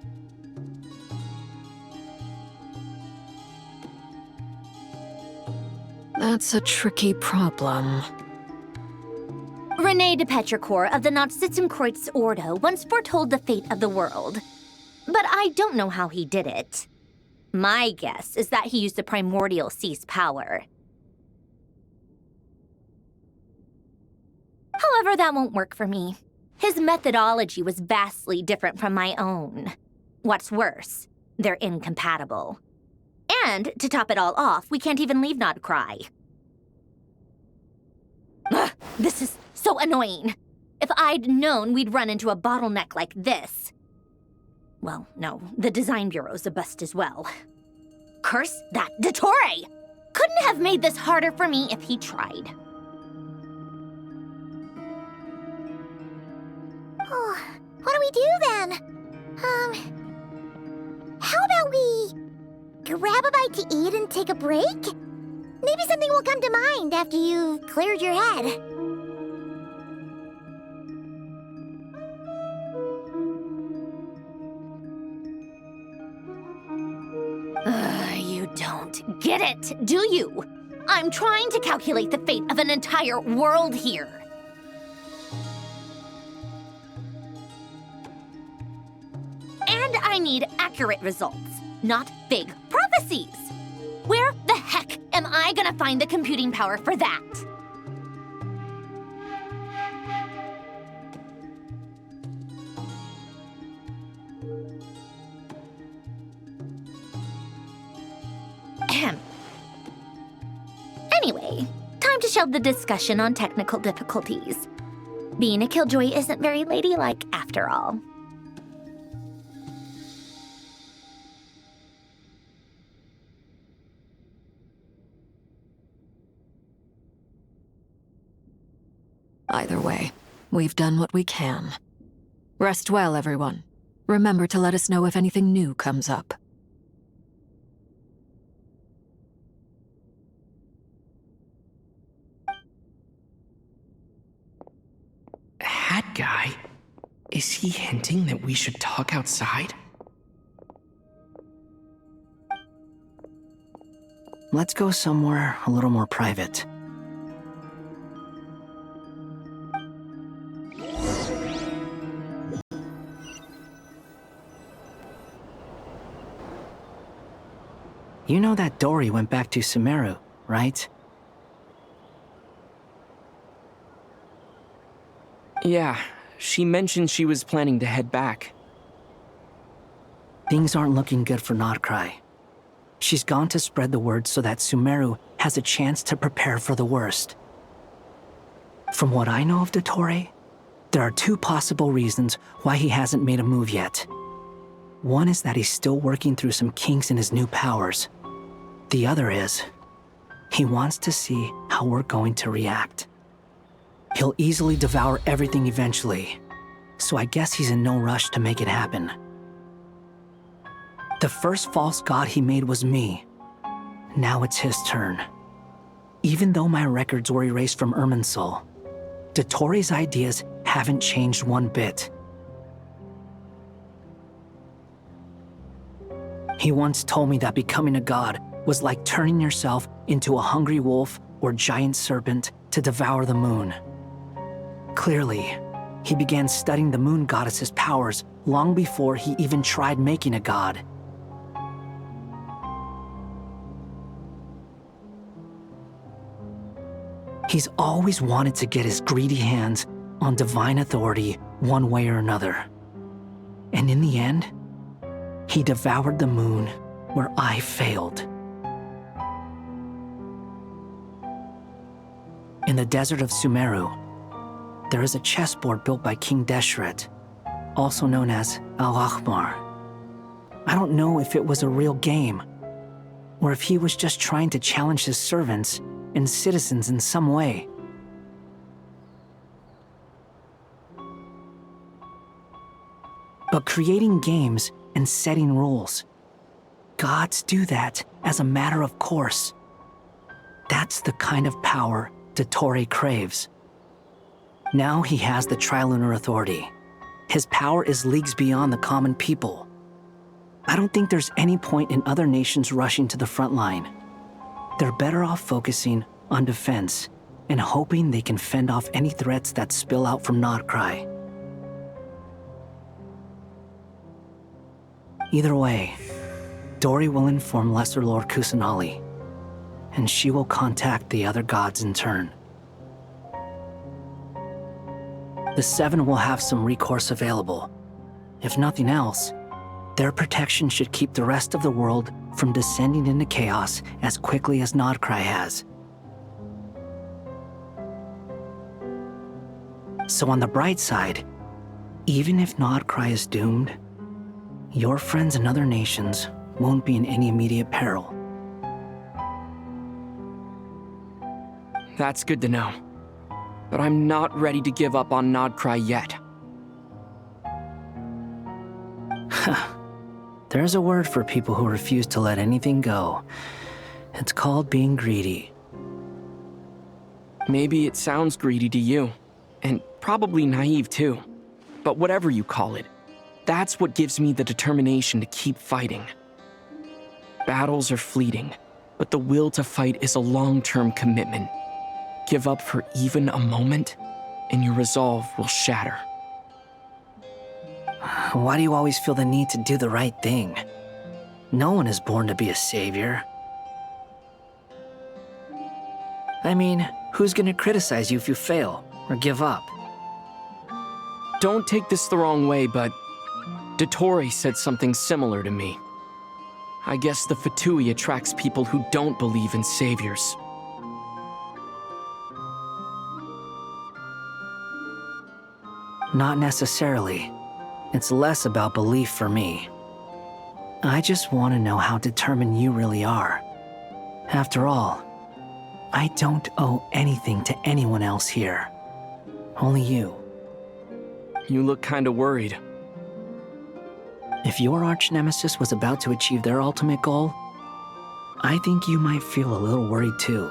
That's a tricky problem. René de Petrichor of the Nazissenkreuz Ordo once foretold the fate of the world. But I don't know how he did it. My guess is that he used the primordial sea's power. However, that won't work for me. His methodology was vastly different from my own. What's worse, they're incompatible. And, to top it all off, we can't even leave Nodcry. Ugh, this is so annoying. If I'd known we'd run into a bottleneck like this... Well, no, the design bureau's a bust as well. Curse that Dottore! Couldn't have made this harder for me if he tried. Oh, what do we do then? How about we grab a bite to eat and take a break? Maybe something will come to mind after you've cleared your head. You don't get it, do you? I'm trying to calculate the fate of an entire world here. And I need accurate results, not big prophecies. Where the heck am I gonna find the computing power for that? Ahem. Anyway, time to shelve the discussion on technical difficulties. Being a killjoy isn't very ladylike after all. Either way, we've done what we can. Rest well, everyone. Remember to let us know if anything new comes up. Hat guy? Is he hinting that we should talk outside? Let's go somewhere a little more private. You know that Dory went back to Sumeru, right? Yeah, she mentioned she was planning to head back. Things aren't looking good for Nodcry. She's gone to spread the word so that Sumeru has a chance to prepare for the worst. From what I know of Dottore, there are two possible reasons why he hasn't made a move yet. One is that he's still working through some kinks in his new powers. The other is, he wants to see how we're going to react. He'll easily devour everything eventually, so I guess he's in no rush to make it happen. The first false god he made was me. Now it's his turn. Even though my records were erased from Irminsul, Dottore's ideas haven't changed one bit. He once told me that becoming a god was like turning yourself into a hungry wolf or giant serpent to devour the moon. Clearly, he began studying the moon goddess's powers long before he even tried making a god. He's always wanted to get his greedy hands on divine authority one way or another. And in the end, he devoured the moon where I failed. In the desert of Sumeru, there is a chessboard built by King Deshret, also known as Al-Ahmar. I don't know if it was a real game, or if he was just trying to challenge his servants and citizens in some way. But creating games and setting rules, gods do that as a matter of course. That's the kind of power Dottore craves. Now he has the Trilunar Authority. His power is leagues beyond the common people. I don't think there's any point in other nations rushing to the front line. They're better off focusing on defense and hoping they can fend off any threats that spill out from Nordcry. Either way, Dori will inform Lesser Lord Kusanali, and she will contact the other gods in turn. The Seven will have some recourse available. If nothing else, their protection should keep the rest of the world from descending into chaos as quickly as Nordcry has. So on the bright side, even if Nordcry is doomed, your friends in other nations won't be in any immediate peril. That's good to know. But I'm not ready to give up on Nordcry yet. There's a word for people who refuse to let anything go. It's called being greedy. Maybe it sounds greedy to you, and probably naive too. But whatever you call it, that's what gives me the determination to keep fighting. Battles are fleeting, but the will to fight is a long-term commitment. Give up for even a moment, and your resolve will shatter. Why do you always feel the need to do the right thing? No one is born to be a savior. I mean, who's gonna criticize you if you fail or give up? Don't take this the wrong way, but Dottore said something similar to me. I guess the Fatui attracts people who don't believe in saviors. Not necessarily. It's less about belief for me. I just want to know how determined you really are. After all, I don't owe anything to anyone else here. Only you. You look kinda worried. If your arch-nemesis was about to achieve their ultimate goal, I think you might feel a little worried too.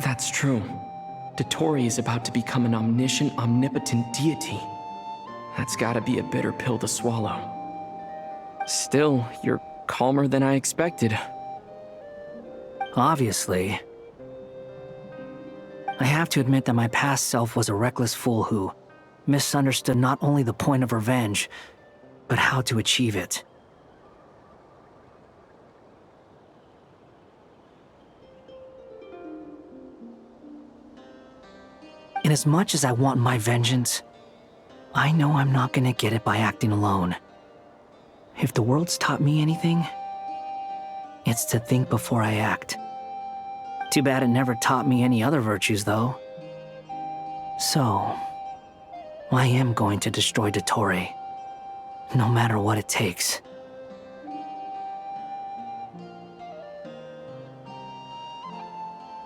That's true. Dottore is about to become an omniscient, omnipotent deity. That's gotta be a bitter pill to swallow. Still, you're calmer than I expected. Obviously. I have to admit that my past self was a reckless fool who misunderstood not only the point of revenge, but how to achieve it. And as much as I want my vengeance, I know I'm not gonna get it by acting alone. If the world's taught me anything, it's to think before I act. Too bad it never taught me any other virtues, though. So, I am going to destroy Dottore, no matter what it takes.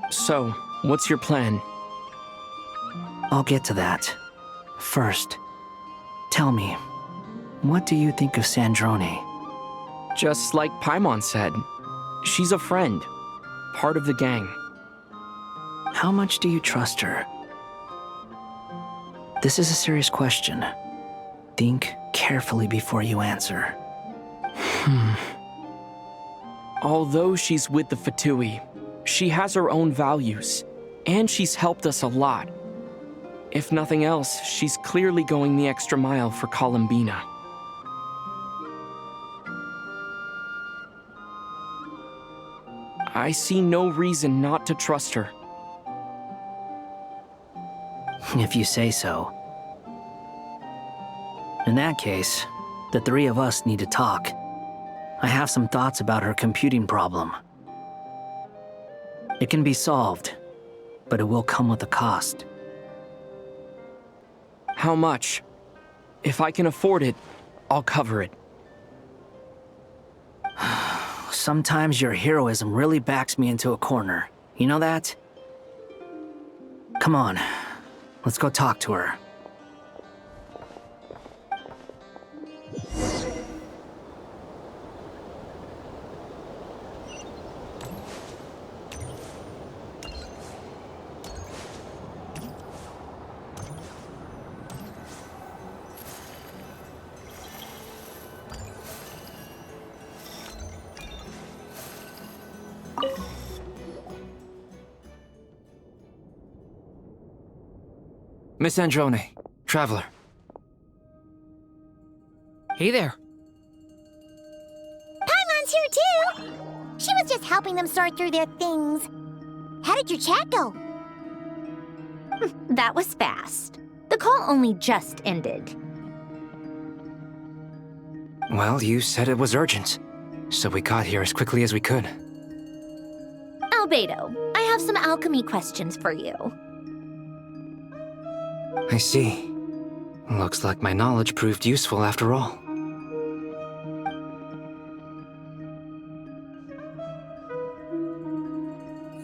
So, what's your plan? I'll get to that. First, tell me, what do you think of Sandrone? Just like Paimon said, she's a friend, part of the gang. How much do you trust her? This is a serious question. Think carefully before you answer. Although she's with the Fatui, she has her own values, and she's helped us a lot. If nothing else, she's clearly going the extra mile for Columbina. I see no reason not to trust her. If you say so. In that case, the three of us need to talk. I have some thoughts about her computing problem. It can be solved, but it will come with a cost. How much? If I can afford it, I'll cover it. Sometimes your heroism really backs me into a corner. You know that? Come on, let's go talk to her. Miss Androne, Traveler. Hey there. Paimon's here too! She was just helping them sort through their things. How did your chat go? That was fast. The call only just ended. Well, you said it was urgent, so we got here as quickly as we could. Albedo, I have some alchemy questions for you. I see. Looks like my knowledge proved useful after all.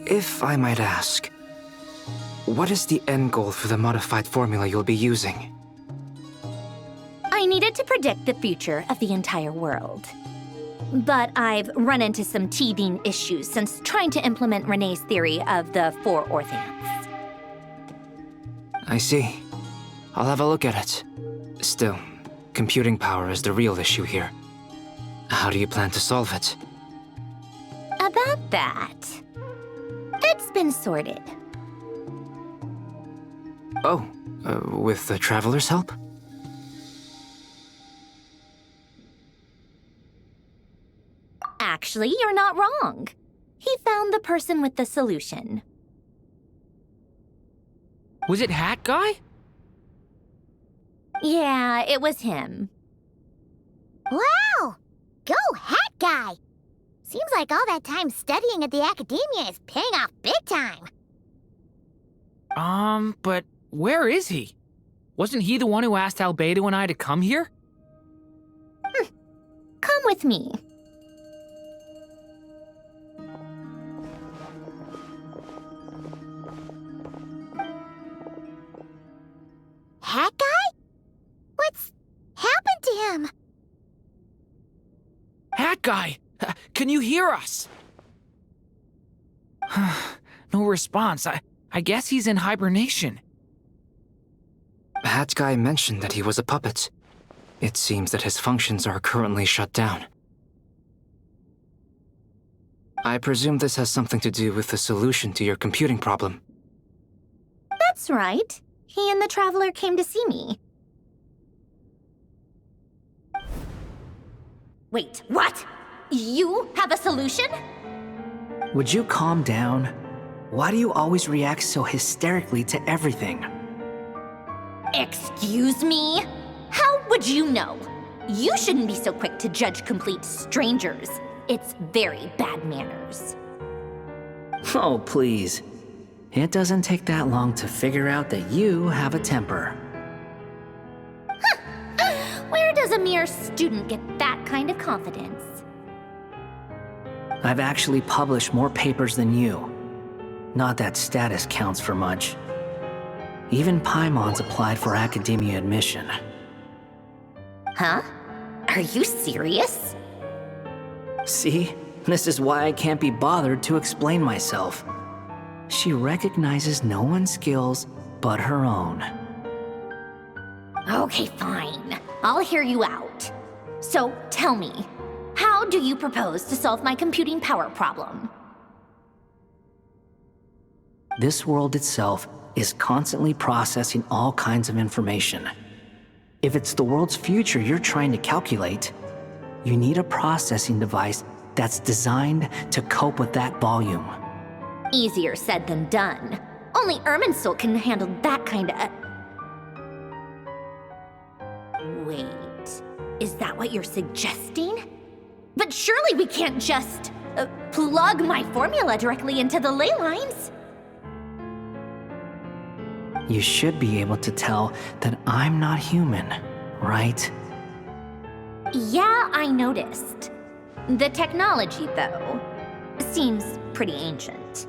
If I might ask, what is the end goal for the modified formula you'll be using? I needed to predict the future of the entire world. But I've run into some teething issues since trying to implement Renee's theory of the 4 orthants. I see. I'll have a look at it. Still, computing power is the real issue here. How do you plan to solve it? About that, it's been sorted. Oh, with the Traveler's help? Actually, you're not wrong. He found the person with the solution. Was it Hat Guy? Yeah, it was him. Wow! Go Hat Guy! Seems like all that time studying at the academia is paying off big time. But where is he? Wasn't he the one who asked Albedo and I to come here? Come with me. Hat Guy? What's happened to him? Hat Guy! Can you hear us? No response. I guess he's in hibernation. Hat Guy mentioned that he was a puppet. It seems that his functions are currently shut down. I presume this has something to do with the solution to your computing problem. That's right. He and the Traveler came to see me. Wait, what? You have a solution? Would you calm down? Why do you always react so hysterically to everything? Excuse me? How would you know? You shouldn't be so quick to judge complete strangers. It's very bad manners. Oh, please. It doesn't take that long to figure out that you have a temper. Where does a mere student get that kind of confidence? I've actually published more papers than you. Not that status counts for much. Even Paimon's applied for academia admission. Huh? Are you serious? See? This is why I can't be bothered to explain myself. She recognizes no one's skills but her own. Okay, fine. I'll hear you out. So, tell me, how do you propose to solve my computing power problem? This world itself is constantly processing all kinds of information. If it's the world's future you're trying to calculate, you need a processing device that's designed to cope with that volume. Easier said than done. Only Irminsul can handle that kind of... Wait, is that what you're suggesting? But surely we can't just plug my formula directly into the ley lines. You should be able to tell that I'm not human, right? Yeah, I noticed. The technology, though, seems pretty ancient.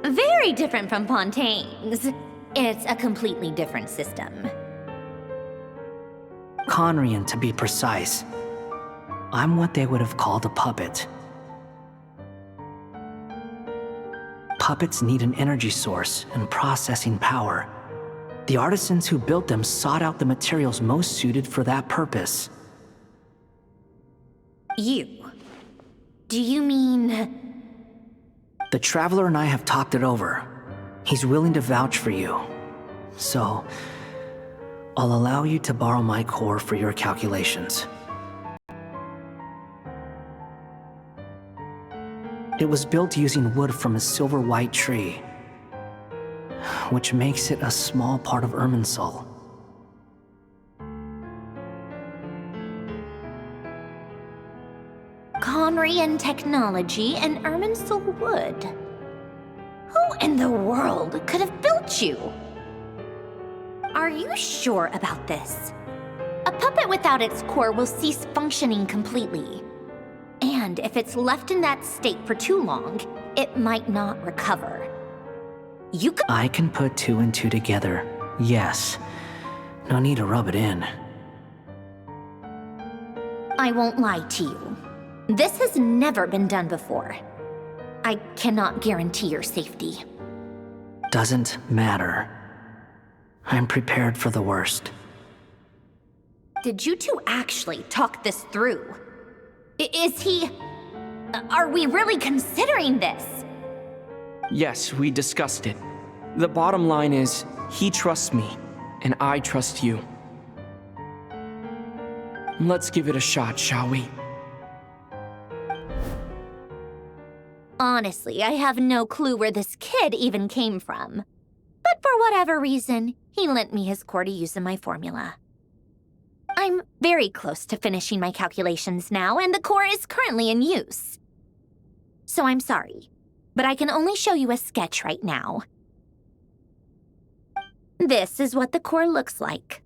Very different from Fontaine's. It's a completely different system. Conrian, to be precise. I'm what they would have called a puppet. Puppets need an energy source and processing power. The artisans who built them sought out the materials most suited for that purpose. You? Do you mean... The Traveler and I have talked it over. He's willing to vouch for you. So, I'll allow you to borrow my core for your calculations. It was built using wood from a silver white tree, which makes it a small part of Irminsul. Conrian technology and Irminsul wood. Who in the world could have built you? Are you sure about this? A puppet without its core will cease functioning completely. And if it's left in that state for too long, it might not recover. You could— I can put 2 and 2 together, yes. No need to rub it in. I won't lie to you. This has never been done before. I cannot guarantee your safety. Doesn't matter. I'm prepared for the worst. Did you two actually talk this through? Is he... Are we really considering this? Yes, we discussed it. The bottom line is, he trusts me, and I trust you. Let's give it a shot, shall we? Honestly, I have no clue where this kid even came from. But for whatever reason, he lent me his core to use in my formula. I'm very close to finishing my calculations now, and the core is currently in use. So I'm sorry, but I can only show you a sketch right now. This is what the core looks like.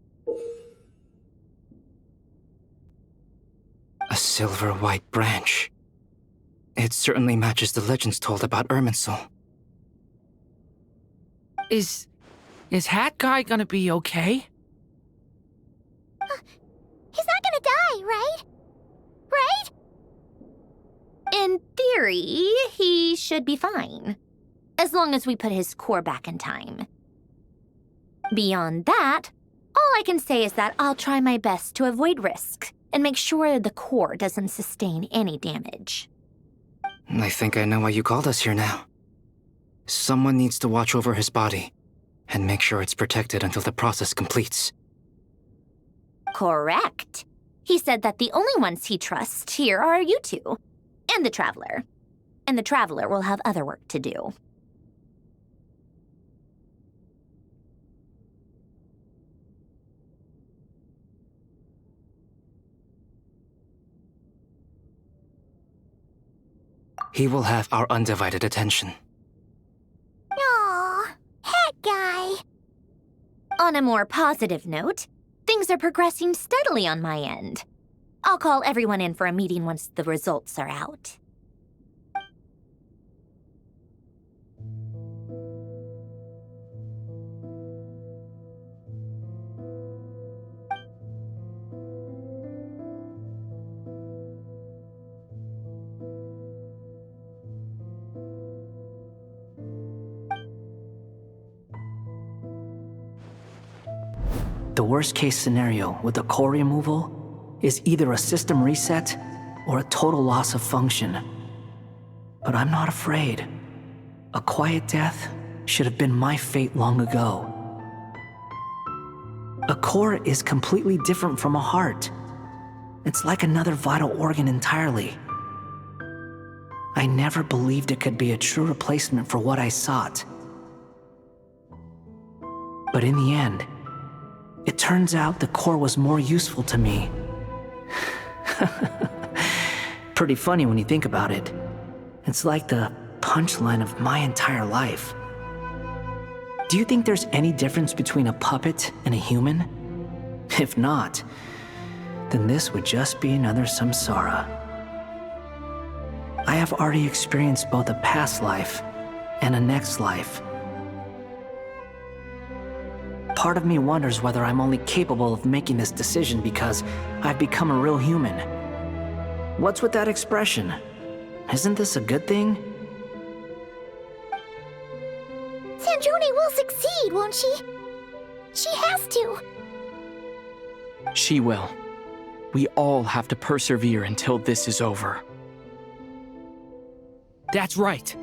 A silver white branch. It certainly matches the legends told about Irminsul. Is Hat Guy gonna be okay? He's not gonna die, right? Right? In theory, he should be fine. As long as we put his core back in time. Beyond that, all I can say is that I'll try my best to avoid risk and make sure the core doesn't sustain any damage. I think I know why you called us here now. Someone needs to watch over his body and make sure it's protected until the process completes. Correct. He said that the only ones he trusts here are you two, and the Traveler. And the Traveler will have other work to do. He will have our undivided attention. Aww, Hat Guy. On a more positive note, things are progressing steadily on my end. I'll call everyone in for a meeting once the results are out. The worst-case scenario with the core removal is either a system reset or a total loss of function. But I'm not afraid. A quiet death should have been my fate long ago. A core is completely different from a heart. It's like another vital organ entirely. I never believed it could be a true replacement for what I sought. But in the end, it turns out the core was more useful to me. Pretty funny when you think about it. It's like the punchline of my entire life. Do you think there's any difference between a puppet and a human? If not, then this would just be another samsara. I have already experienced both a past life and a next life. Part of me wonders whether I'm only capable of making this decision because I've become a real human. What's with that expression? Isn't this a good thing? Sanjoni will succeed, won't she? She has to. She will. We all have to persevere until this is over. That's right.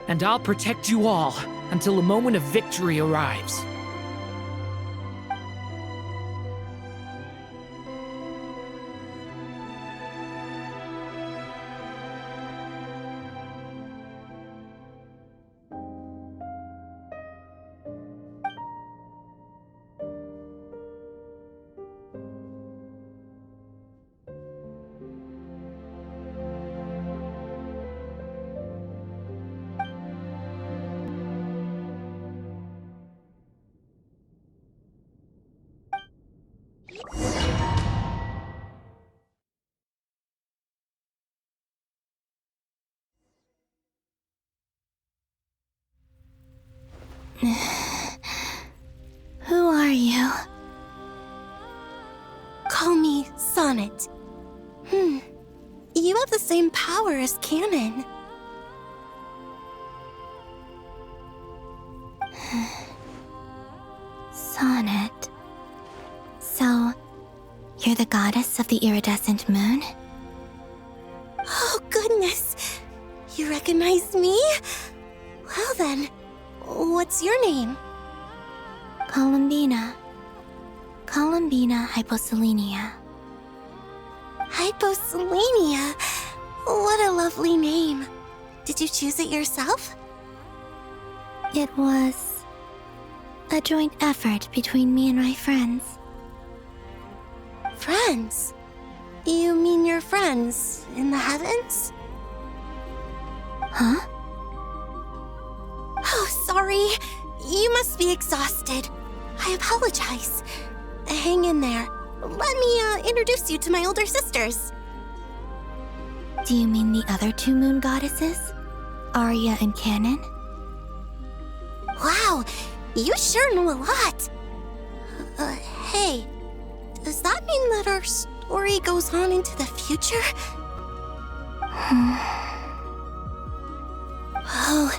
And I'll protect you all until a moment of victory arrives. Who are you? Call me Sonnet. You have the same power as Canon. Sonnet. So, you're the goddess of the iridescent moon? Oh, goodness. You recognize me? Well then, what's your name? Columbina. Columbina Hyposelenia. Hyposelenia? What a lovely name. Did you choose it yourself? It was a joint effort between me and my friends. Friends? You mean your friends in the heavens? Huh? Oh, sorry. You must be exhausted. I apologize. Hang in there. Let me introduce you to my older sisters. Do you mean the other two moon goddesses? Arya and Canon? Wow, you sure know a lot. Hey, does that mean that our story goes on into the future? Oh,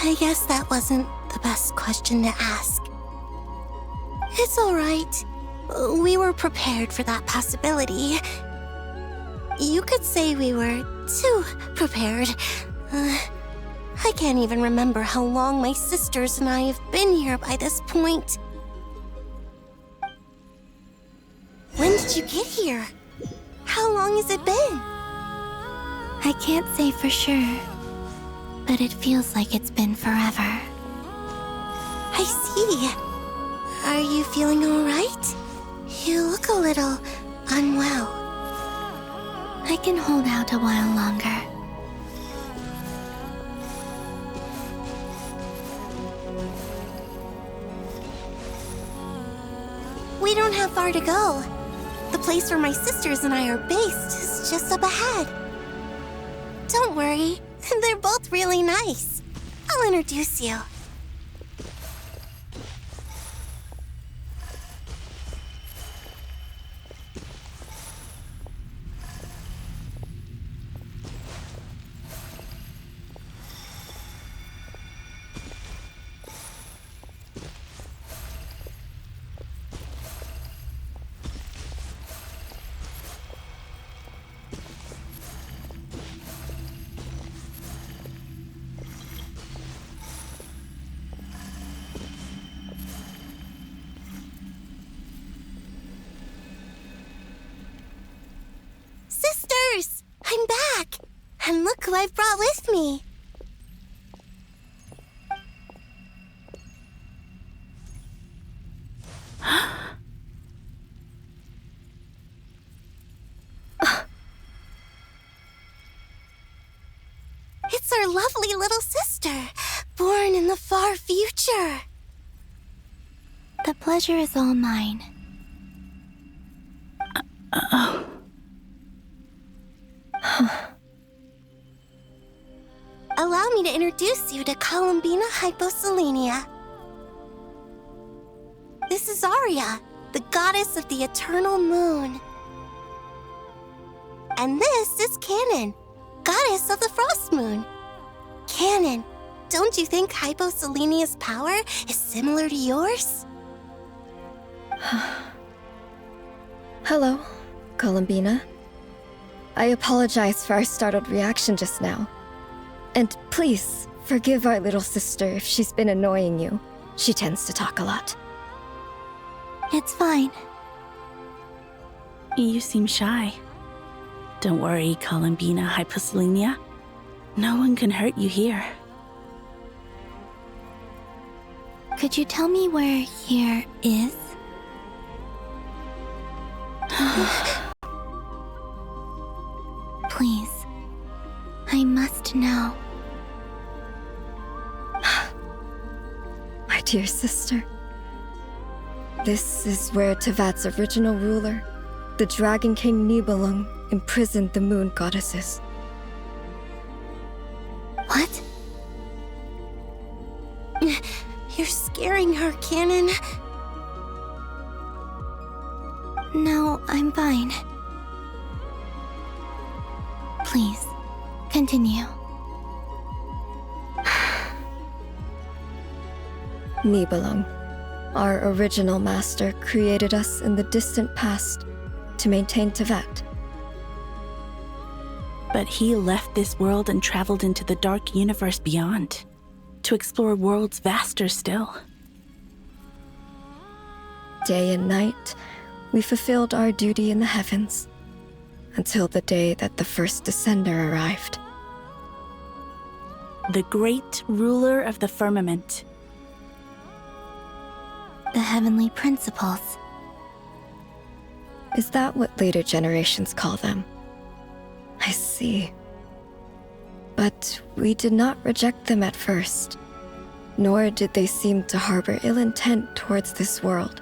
I guess that wasn't the best question to ask. It's all right. We were prepared for that possibility. You could say we were too prepared. I can't even remember how long my sisters and I have been here by this point. When did you get here? How long has it been? I can't say for sure, but it feels like it's been forever. I see. Are you feeling all right? You look a little unwell. I can hold out a while longer. We don't have far to go. The place where my sisters and I are based is just up ahead. Don't worry, they're both really nice. I'll introduce you. I've brought with me. It's our lovely little sister, born in the far future. The pleasure is all mine. Allow me to introduce you to Columbina Hyposelenia. This is Arya, the goddess of the eternal moon. And this is Canon, goddess of the frost moon. Canon, don't you think Hyposelenia's power is similar to yours? Hello, Columbina. I apologize for our startled reaction just now. And please, forgive our little sister if she's been annoying you. She tends to talk a lot. It's fine. You seem shy. Don't worry, Columbina Hyposelenia. No one can hurt you here. Could you tell me where here is? Please. I must know. My dear sister. This is where Tevat's original ruler, the Dragon King Nibelung, imprisoned the moon goddesses. What? You're scaring her, Canon. No, I'm fine. Please, continue. Nibelung, our original master, created us in the distant past to maintain Tevat. But he left this world and traveled into the dark universe beyond, to explore worlds vaster still. Day and night, we fulfilled our duty in the heavens, until the day that the first descender arrived. The great ruler of the firmament. The heavenly principles. Is that what later generations call them? I see. But we did not reject them at first, nor did they seem to harbor ill intent towards this world.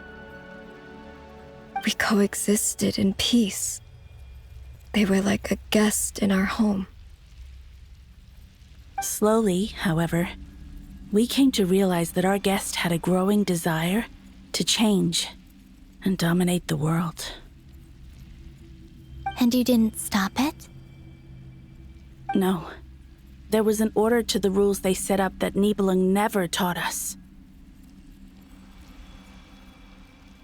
We coexisted in peace. They were like a guest in our home. Slowly, however, we came to realize that our guest had a growing desire to change and dominate the world. And you didn't stop it? No. There was an order to the rules they set up that Nibelung never taught us.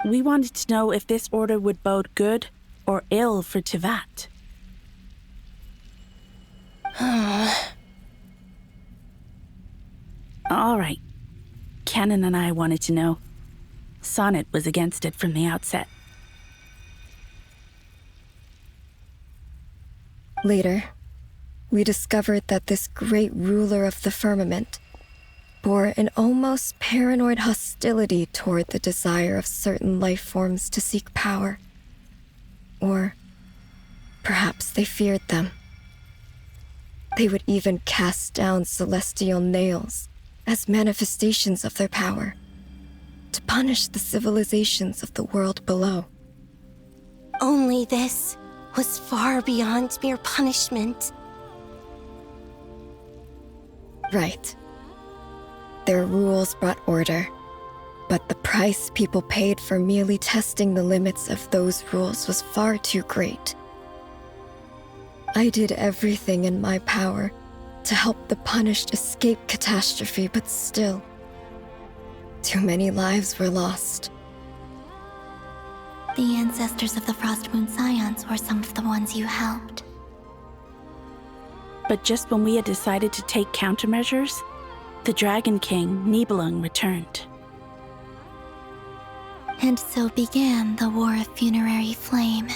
We wanted to know if this order would bode good or ill for Tevat. All right. Canon and I wanted to know. Sonnet was against it from the outset. Later, we discovered that this great ruler of the firmament bore an almost paranoid hostility toward the desire of certain life forms to seek power. Or perhaps they feared them. They would even cast down celestial nails as manifestations of their power, to punish the civilizations of the world below. Only this was far beyond mere punishment. Right. Their rules brought order, but the price people paid for merely testing the limits of those rules was far too great. I did everything in my power to help the punished escape catastrophe, but still, too many lives were lost. The ancestors of the Frost Moon Scions were some of the ones you helped. But just when we had decided to take countermeasures, the Dragon King, Nibelung, returned. And so began the War of Funerary Flame.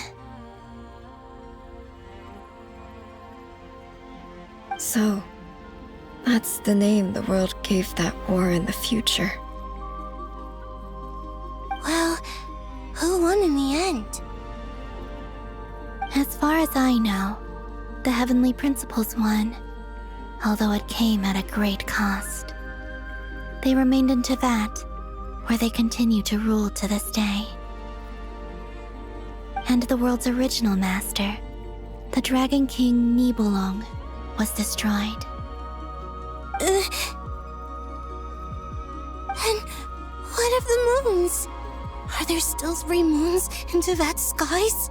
So, that's the name the world gave that war in the future. Well, who won in the end? As far as I know, the Heavenly Principles won, although it came at a great cost. They remained in Teyvat, where they continue to rule to this day. And the world's original master, the Dragon King Nibelung, was destroyed. And what of the moons? Are there still 3 moons in Teyvat's skies?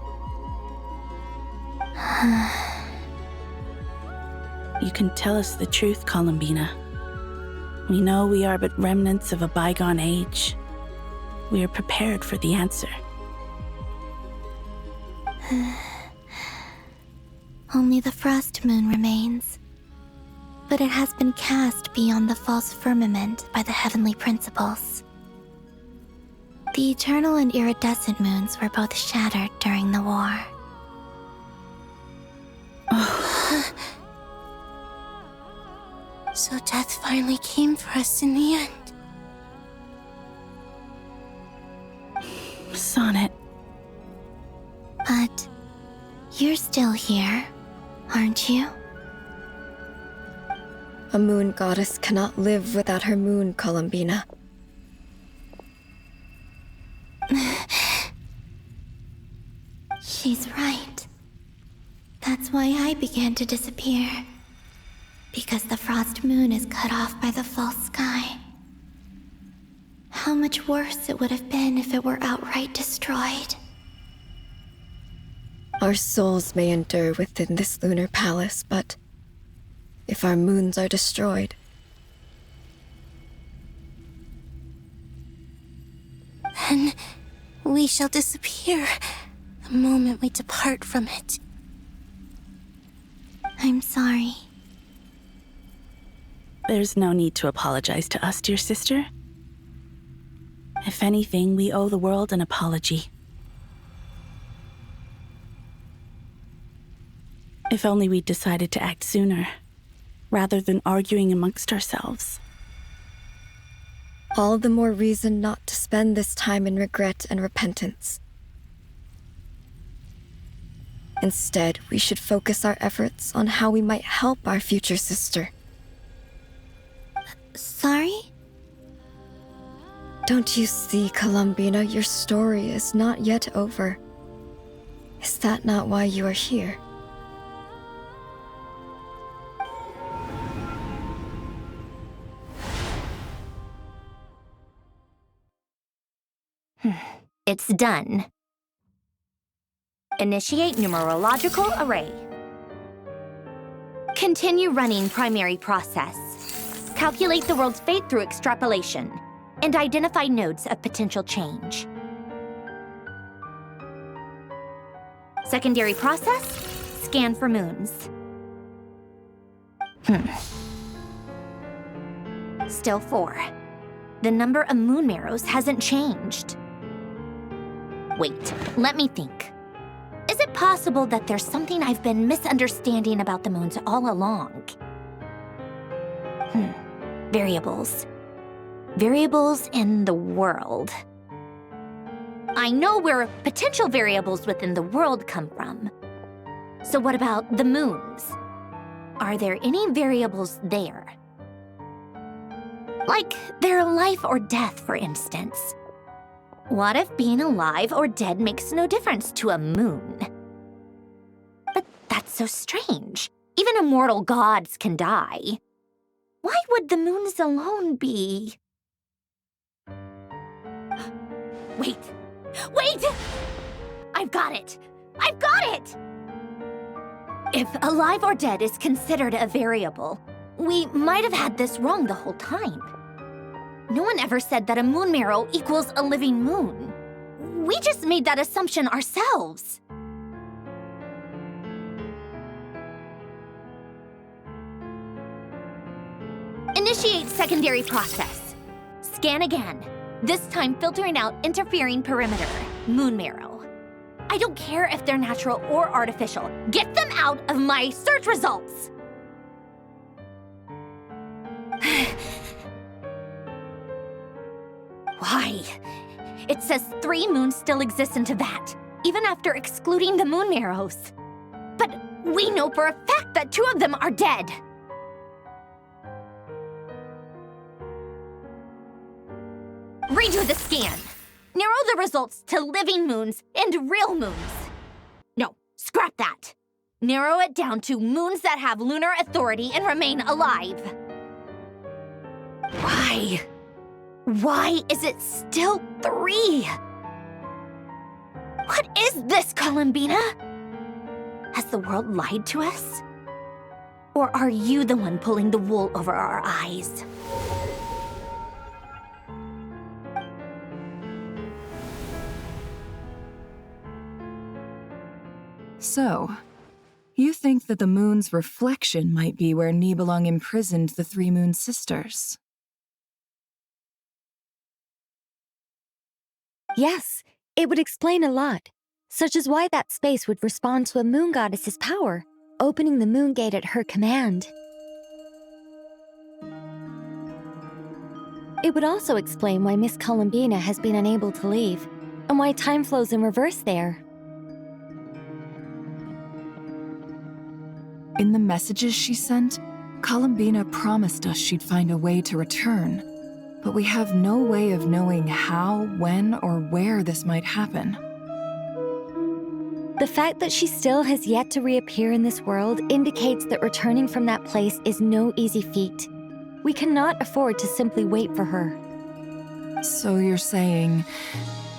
You can tell us the truth, Columbina. We know we are but remnants of a bygone age. We are prepared for the answer. Only the frost moon remains, but it has been cast beyond the false firmament by the Heavenly Principles. The eternal and iridescent moons were both shattered during the war. So death finally came for us in the end. Sonnet. But you're still here, aren't you? A moon goddess cannot live without her moon, Columbina. She's right. That's why I began to disappear. Because the frost moon is cut off by the false sky. How much worse it would have been if it were outright destroyed. Our souls may endure within this lunar palace, but if our moons are destroyed, then we shall disappear the moment we depart from it. I'm sorry. There's no need to apologize to us, dear sister. If anything, we owe the world an apology. If only we'd decided to act sooner, rather than arguing amongst ourselves. all the more reason not to spend this time in regret and repentance. Instead, we should focus our efforts on how we might help our future sister. Sorry? Don't you see, Columbina, your story is not yet over. Is that not why you are here? It's done. Initiate numerological array. Continue running primary process. Calculate the world's fate through extrapolation, and identify nodes of potential change. Secondary process, scan for moons. Still 4. The number of moon marrows hasn't changed. Wait, let me think. Is it possible that there's something I've been misunderstanding about the moons all along? Variables. Variables in the world. I know where potential variables within the world come from. So what about the moons? Are there any variables there? Like their life or death, for instance. What if being alive or dead makes no difference to a moon? But that's so strange. Even immortal gods can die. Why would the moons alone be? Wait! Wait! I've got it! I've got it! If alive or dead is considered a variable, we might have had this wrong the whole time. No one ever said that a moon marrow equals a living moon. We just made that assumption ourselves. Initiate secondary process. Scan again, this time filtering out interfering perimeter, moon marrow. I don't care if they're natural or artificial. Get them out of my search results! Why? It says 3 moons still exist in Teyvat, even after excluding the moon marrows. But we know for a fact that 2 of them are dead. Redo the scan. Narrow the results to living moons and real moons. No, scrap that. Narrow it down to moons that have lunar authority and remain alive. Why? Why is it still 3? What is this, Columbina? Has the world lied to us? Or are you the one pulling the wool over our eyes? So, you think that the moon's reflection might be where Nibelung imprisoned the 3 moon sisters? Yes, it would explain a lot, such as why that space would respond to a moon goddess's power, opening the moon gate at her command. It would also explain why Miss Columbina has been unable to leave, and why time flows in reverse there. In the messages she sent, Columbina promised us she'd find a way to return, but we have no way of knowing how, when, or where this might happen. The fact that she still has yet to reappear in this world indicates that returning from that place is no easy feat. We cannot afford to simply wait for her. So you're saying,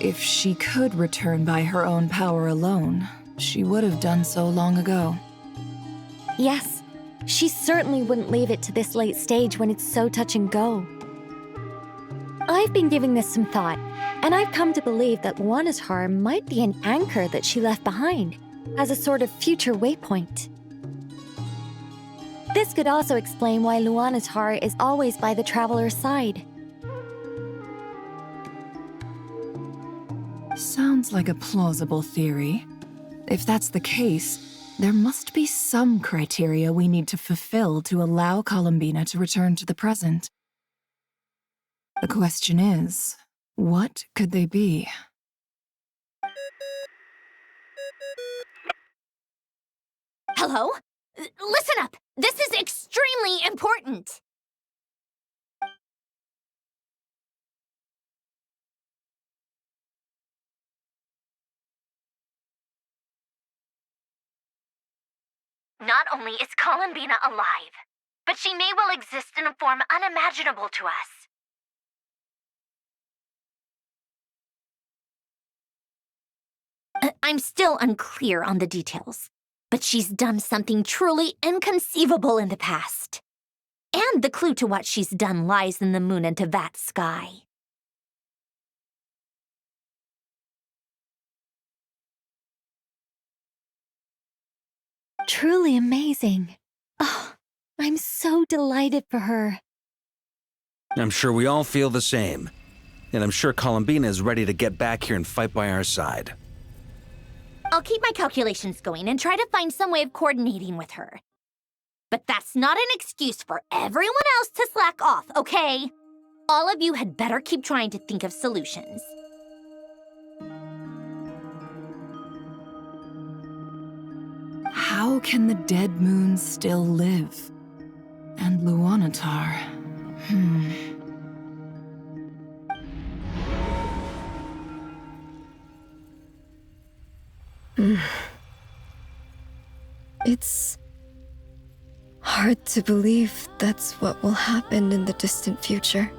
if she could return by her own power alone, she would have done so long ago? Yes, she certainly wouldn't leave it to this late stage when it's so touch and go. I've been giving this some thought, and I've come to believe that Luanatar might be an anchor that she left behind, as a sort of future waypoint. This could also explain why Luanatar is always by the traveler's side. Sounds like a plausible theory. If that's the case, there must be some criteria we need to fulfill to allow Columbina to return to the present. The question is, what could they be? Hello? Listen up! This is extremely important! Not only is Columbina alive, but she may well exist in a form unimaginable to us. I'm still unclear on the details, but she's done something truly inconceivable in the past. And the clue to what she's done lies in the moon and Teyvat sky. Truly amazing. Oh, I'm so delighted for her. I'm sure we all feel the same. And I'm sure Columbina is ready to get back here and fight by our side. I'll keep my calculations going and try to find some way of coordinating with her. But that's not an excuse for everyone else to slack off, okay? All of you had better keep trying to think of solutions. How can the dead moon still live? And Luanatar, It's hard to believe that's what will happen in the distant future.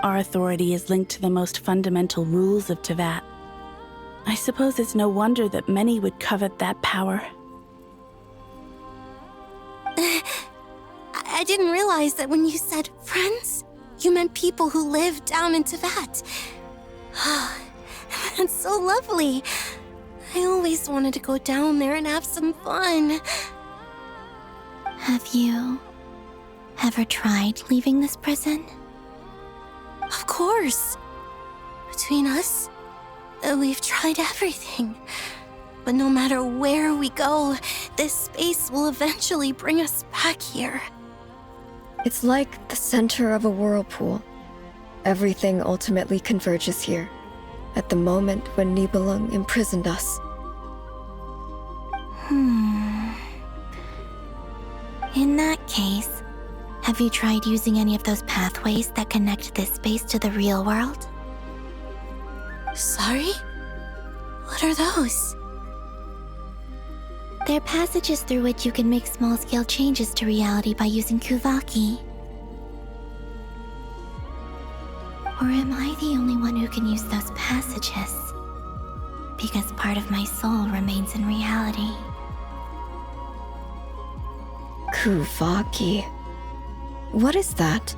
Our authority is linked to the most fundamental rules of Teyvat. I suppose it's no wonder that many would covet that power. I didn't realize that when you said friends, you meant people who live down in Teyvat. That's so lovely. I always wanted to go down there and have some fun. Have you ever tried leaving this prison? Of course. Between us, we've tried everything. But no matter where we go, this space will eventually bring us back here. It's like the center of a whirlpool. Everything ultimately converges here, at the moment when Nibelung imprisoned us. In that case, have you tried using any of those pathways that connect this space to the real world? Sorry? What are those? They're passages through which you can make small-scale changes to reality by using Kuvaki. Or am I the only one who can use those passages? Because part of my soul remains in reality. Kuvaki. What is that?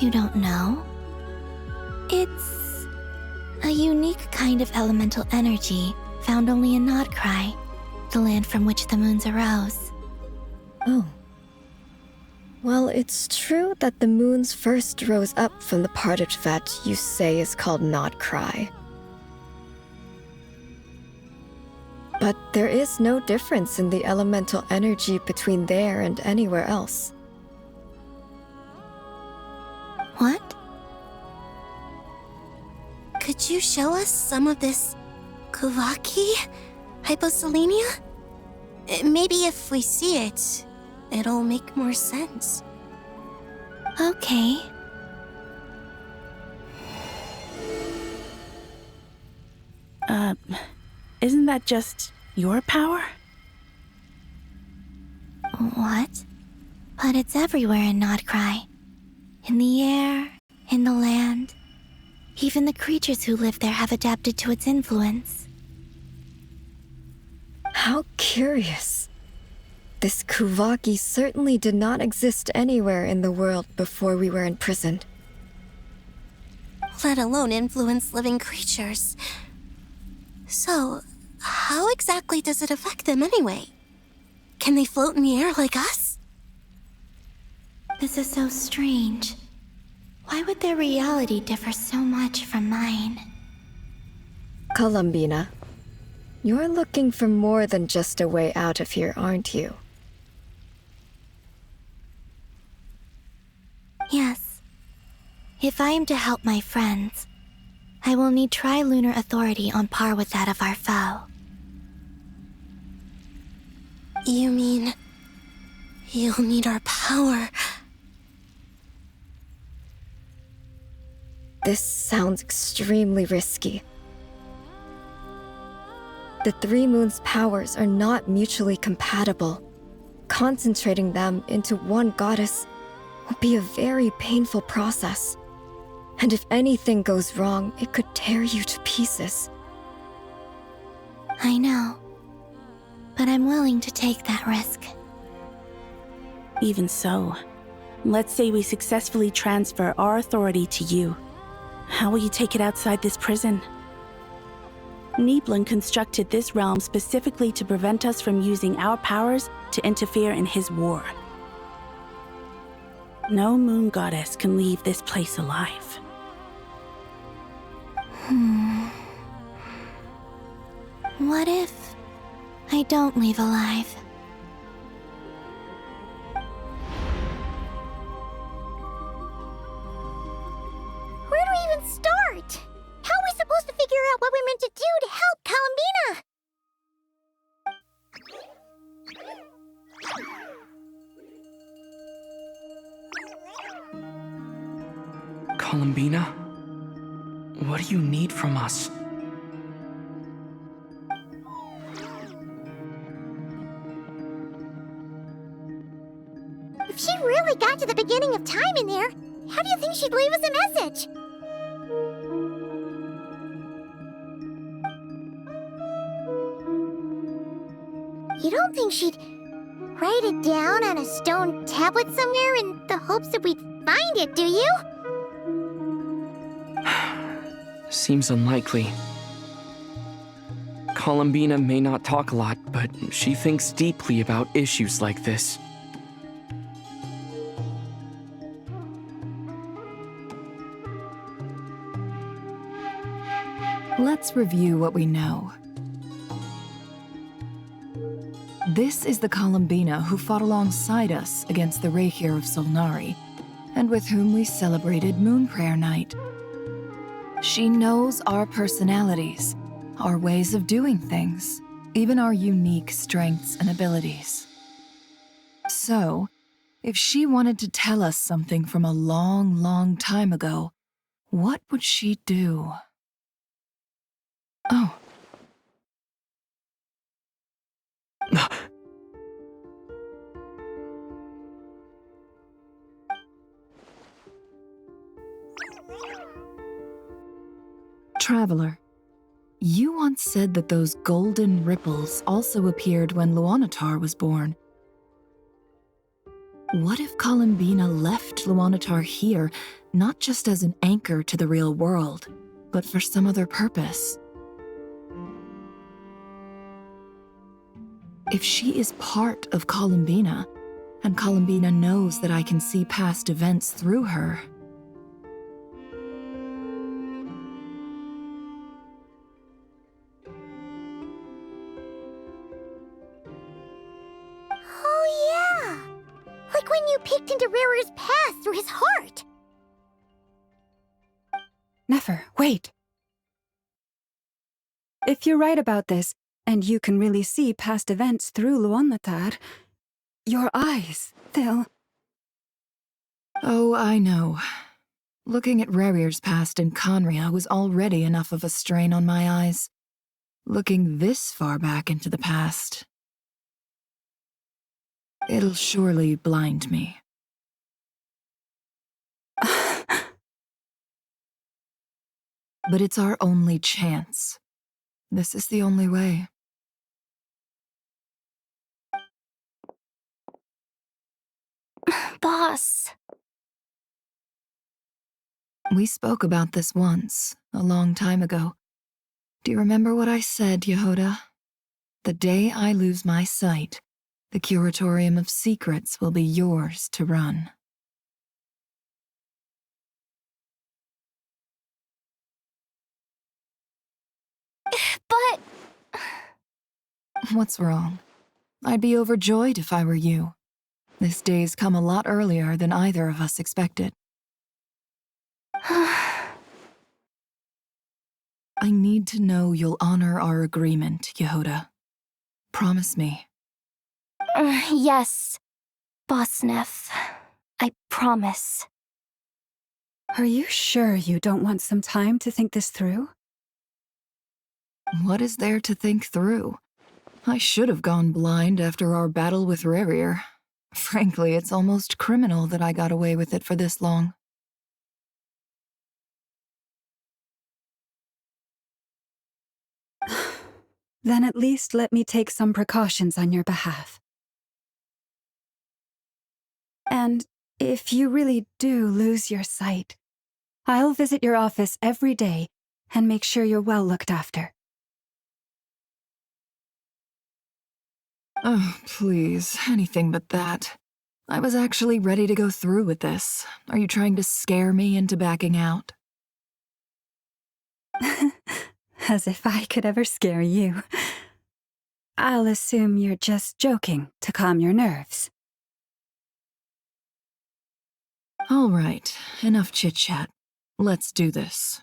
You don't know? It's a unique kind of elemental energy found only in Nodcry, the land from which the moons arose. Oh. Well, it's true that the moons first rose up from the part of that you say is called Nodcry. But there is no difference in the elemental energy between there and anywhere else. What? Could you show us some of this Kuvaki hyposelenia? Maybe if we see it, it'll make more sense. Okay. Isn't that just your power? What? But it's everywhere in Nodcry. In the air, in the land. Even the creatures who live there have adapted to its influence. How curious. This Kuvaki certainly did not exist anywhere in the world before we were imprisoned. Let alone influence living creatures. So, how exactly does it affect them anyway? Can they float in the air like us? This is so strange. Why would their reality differ so much from mine? Columbina, you're looking for more than just a way out of here, aren't you? Yes. If I am to help my friends, I will need tri-lunar authority on par with that of our foe. You mean... you'll need our power? This sounds extremely risky. The Three Moons' powers are not mutually compatible. Concentrating them into one goddess will be a very painful process. And if anything goes wrong, it could tear you to pieces. I know. But I'm willing to take that risk. Even so, let's say we successfully transfer our authority to you. How will you take it outside this prison? Nibelung constructed this realm specifically to prevent us from using our powers to interfere in his war. No moon goddess can leave this place alive. What if I don't leave alive? Where do we even start? How are we supposed to figure out what we're meant to do to help Columbina? Columbina? What do you need from us? If she really got to the beginning of time in there, how do you think she'd leave us a message? You don't think she'd write it down on a stone tablet somewhere in the hopes that we'd find it, do you? Seems unlikely. Columbina may not talk a lot, but she thinks deeply about issues like this. Let's review what we know. This is the Columbina who fought alongside us against the Reykir of Solnari, and and with whom we celebrated Moon Prayer Night. She knows our personalities, our ways of doing things, even our unique strengths and abilities. So, if she wanted to tell us something from a long, long time ago, what would she do? Oh. Traveler, you once said that those golden ripples also appeared when Luanatar was born. What if Columbina left Luanatar here, not just as an anchor to the real world, but for some other purpose? If she is part of Columbina, and Columbina knows that I can see past events through her, Like when you peeked into Rarer's past through his heart! Nefer, wait. If you're right about this, and you can really see past events through Luanatar, your eyes, they'll... Oh, I know. Looking at Rarier's past in Conria was already enough of a strain on my eyes. Looking this far back into the past... it'll surely blind me. But it's our only chance. This is the only way. Boss. We spoke about this once, a long time ago. Do you remember what I said, Yehoda? The day I lose my sight, the Curatorium of Secrets will be yours to run. But... What's wrong? I'd be overjoyed if I were you. This day's come a lot earlier than either of us expected. I need to know you'll honor our agreement, Yehoda. Promise me. Yes, Boss Neff. I promise. Are you sure you don't want some time to think this through? What is there to think through? I should have gone blind after our battle with Rarier. Frankly, it's almost criminal that I got away with it for this long. Then at least let me take some precautions on your behalf. And if you really do lose your sight, I'll visit your office every day and make sure you're well looked after. Oh, please, anything but that. I was actually ready to go through with this. Are you trying to scare me into backing out? As if I could ever scare you. I'll assume you're just joking to calm your nerves. All right, enough chit-chat. Let's do this.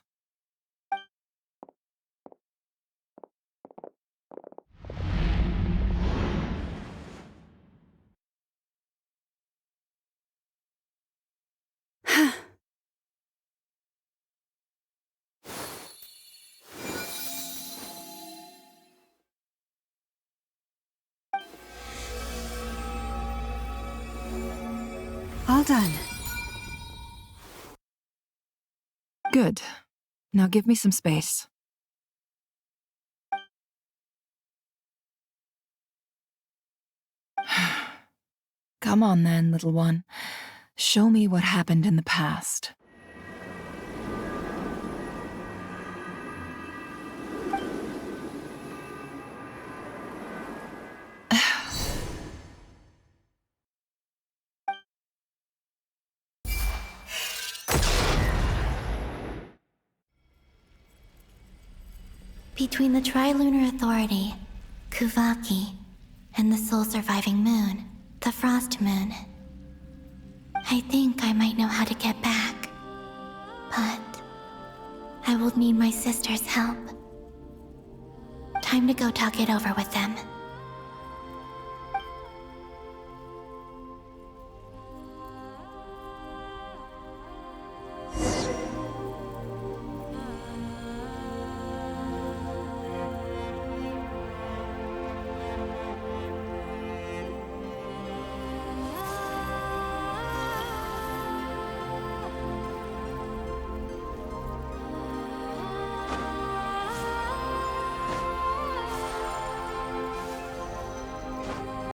All done. Good. Now give me some space. Come on then, little one. Show me what happened in the past. Between the Trilunar Authority, Kuvaki, and the sole surviving moon, the Frost Moon, I think I might know how to get will need my sister's help. Time to go talk it over with them.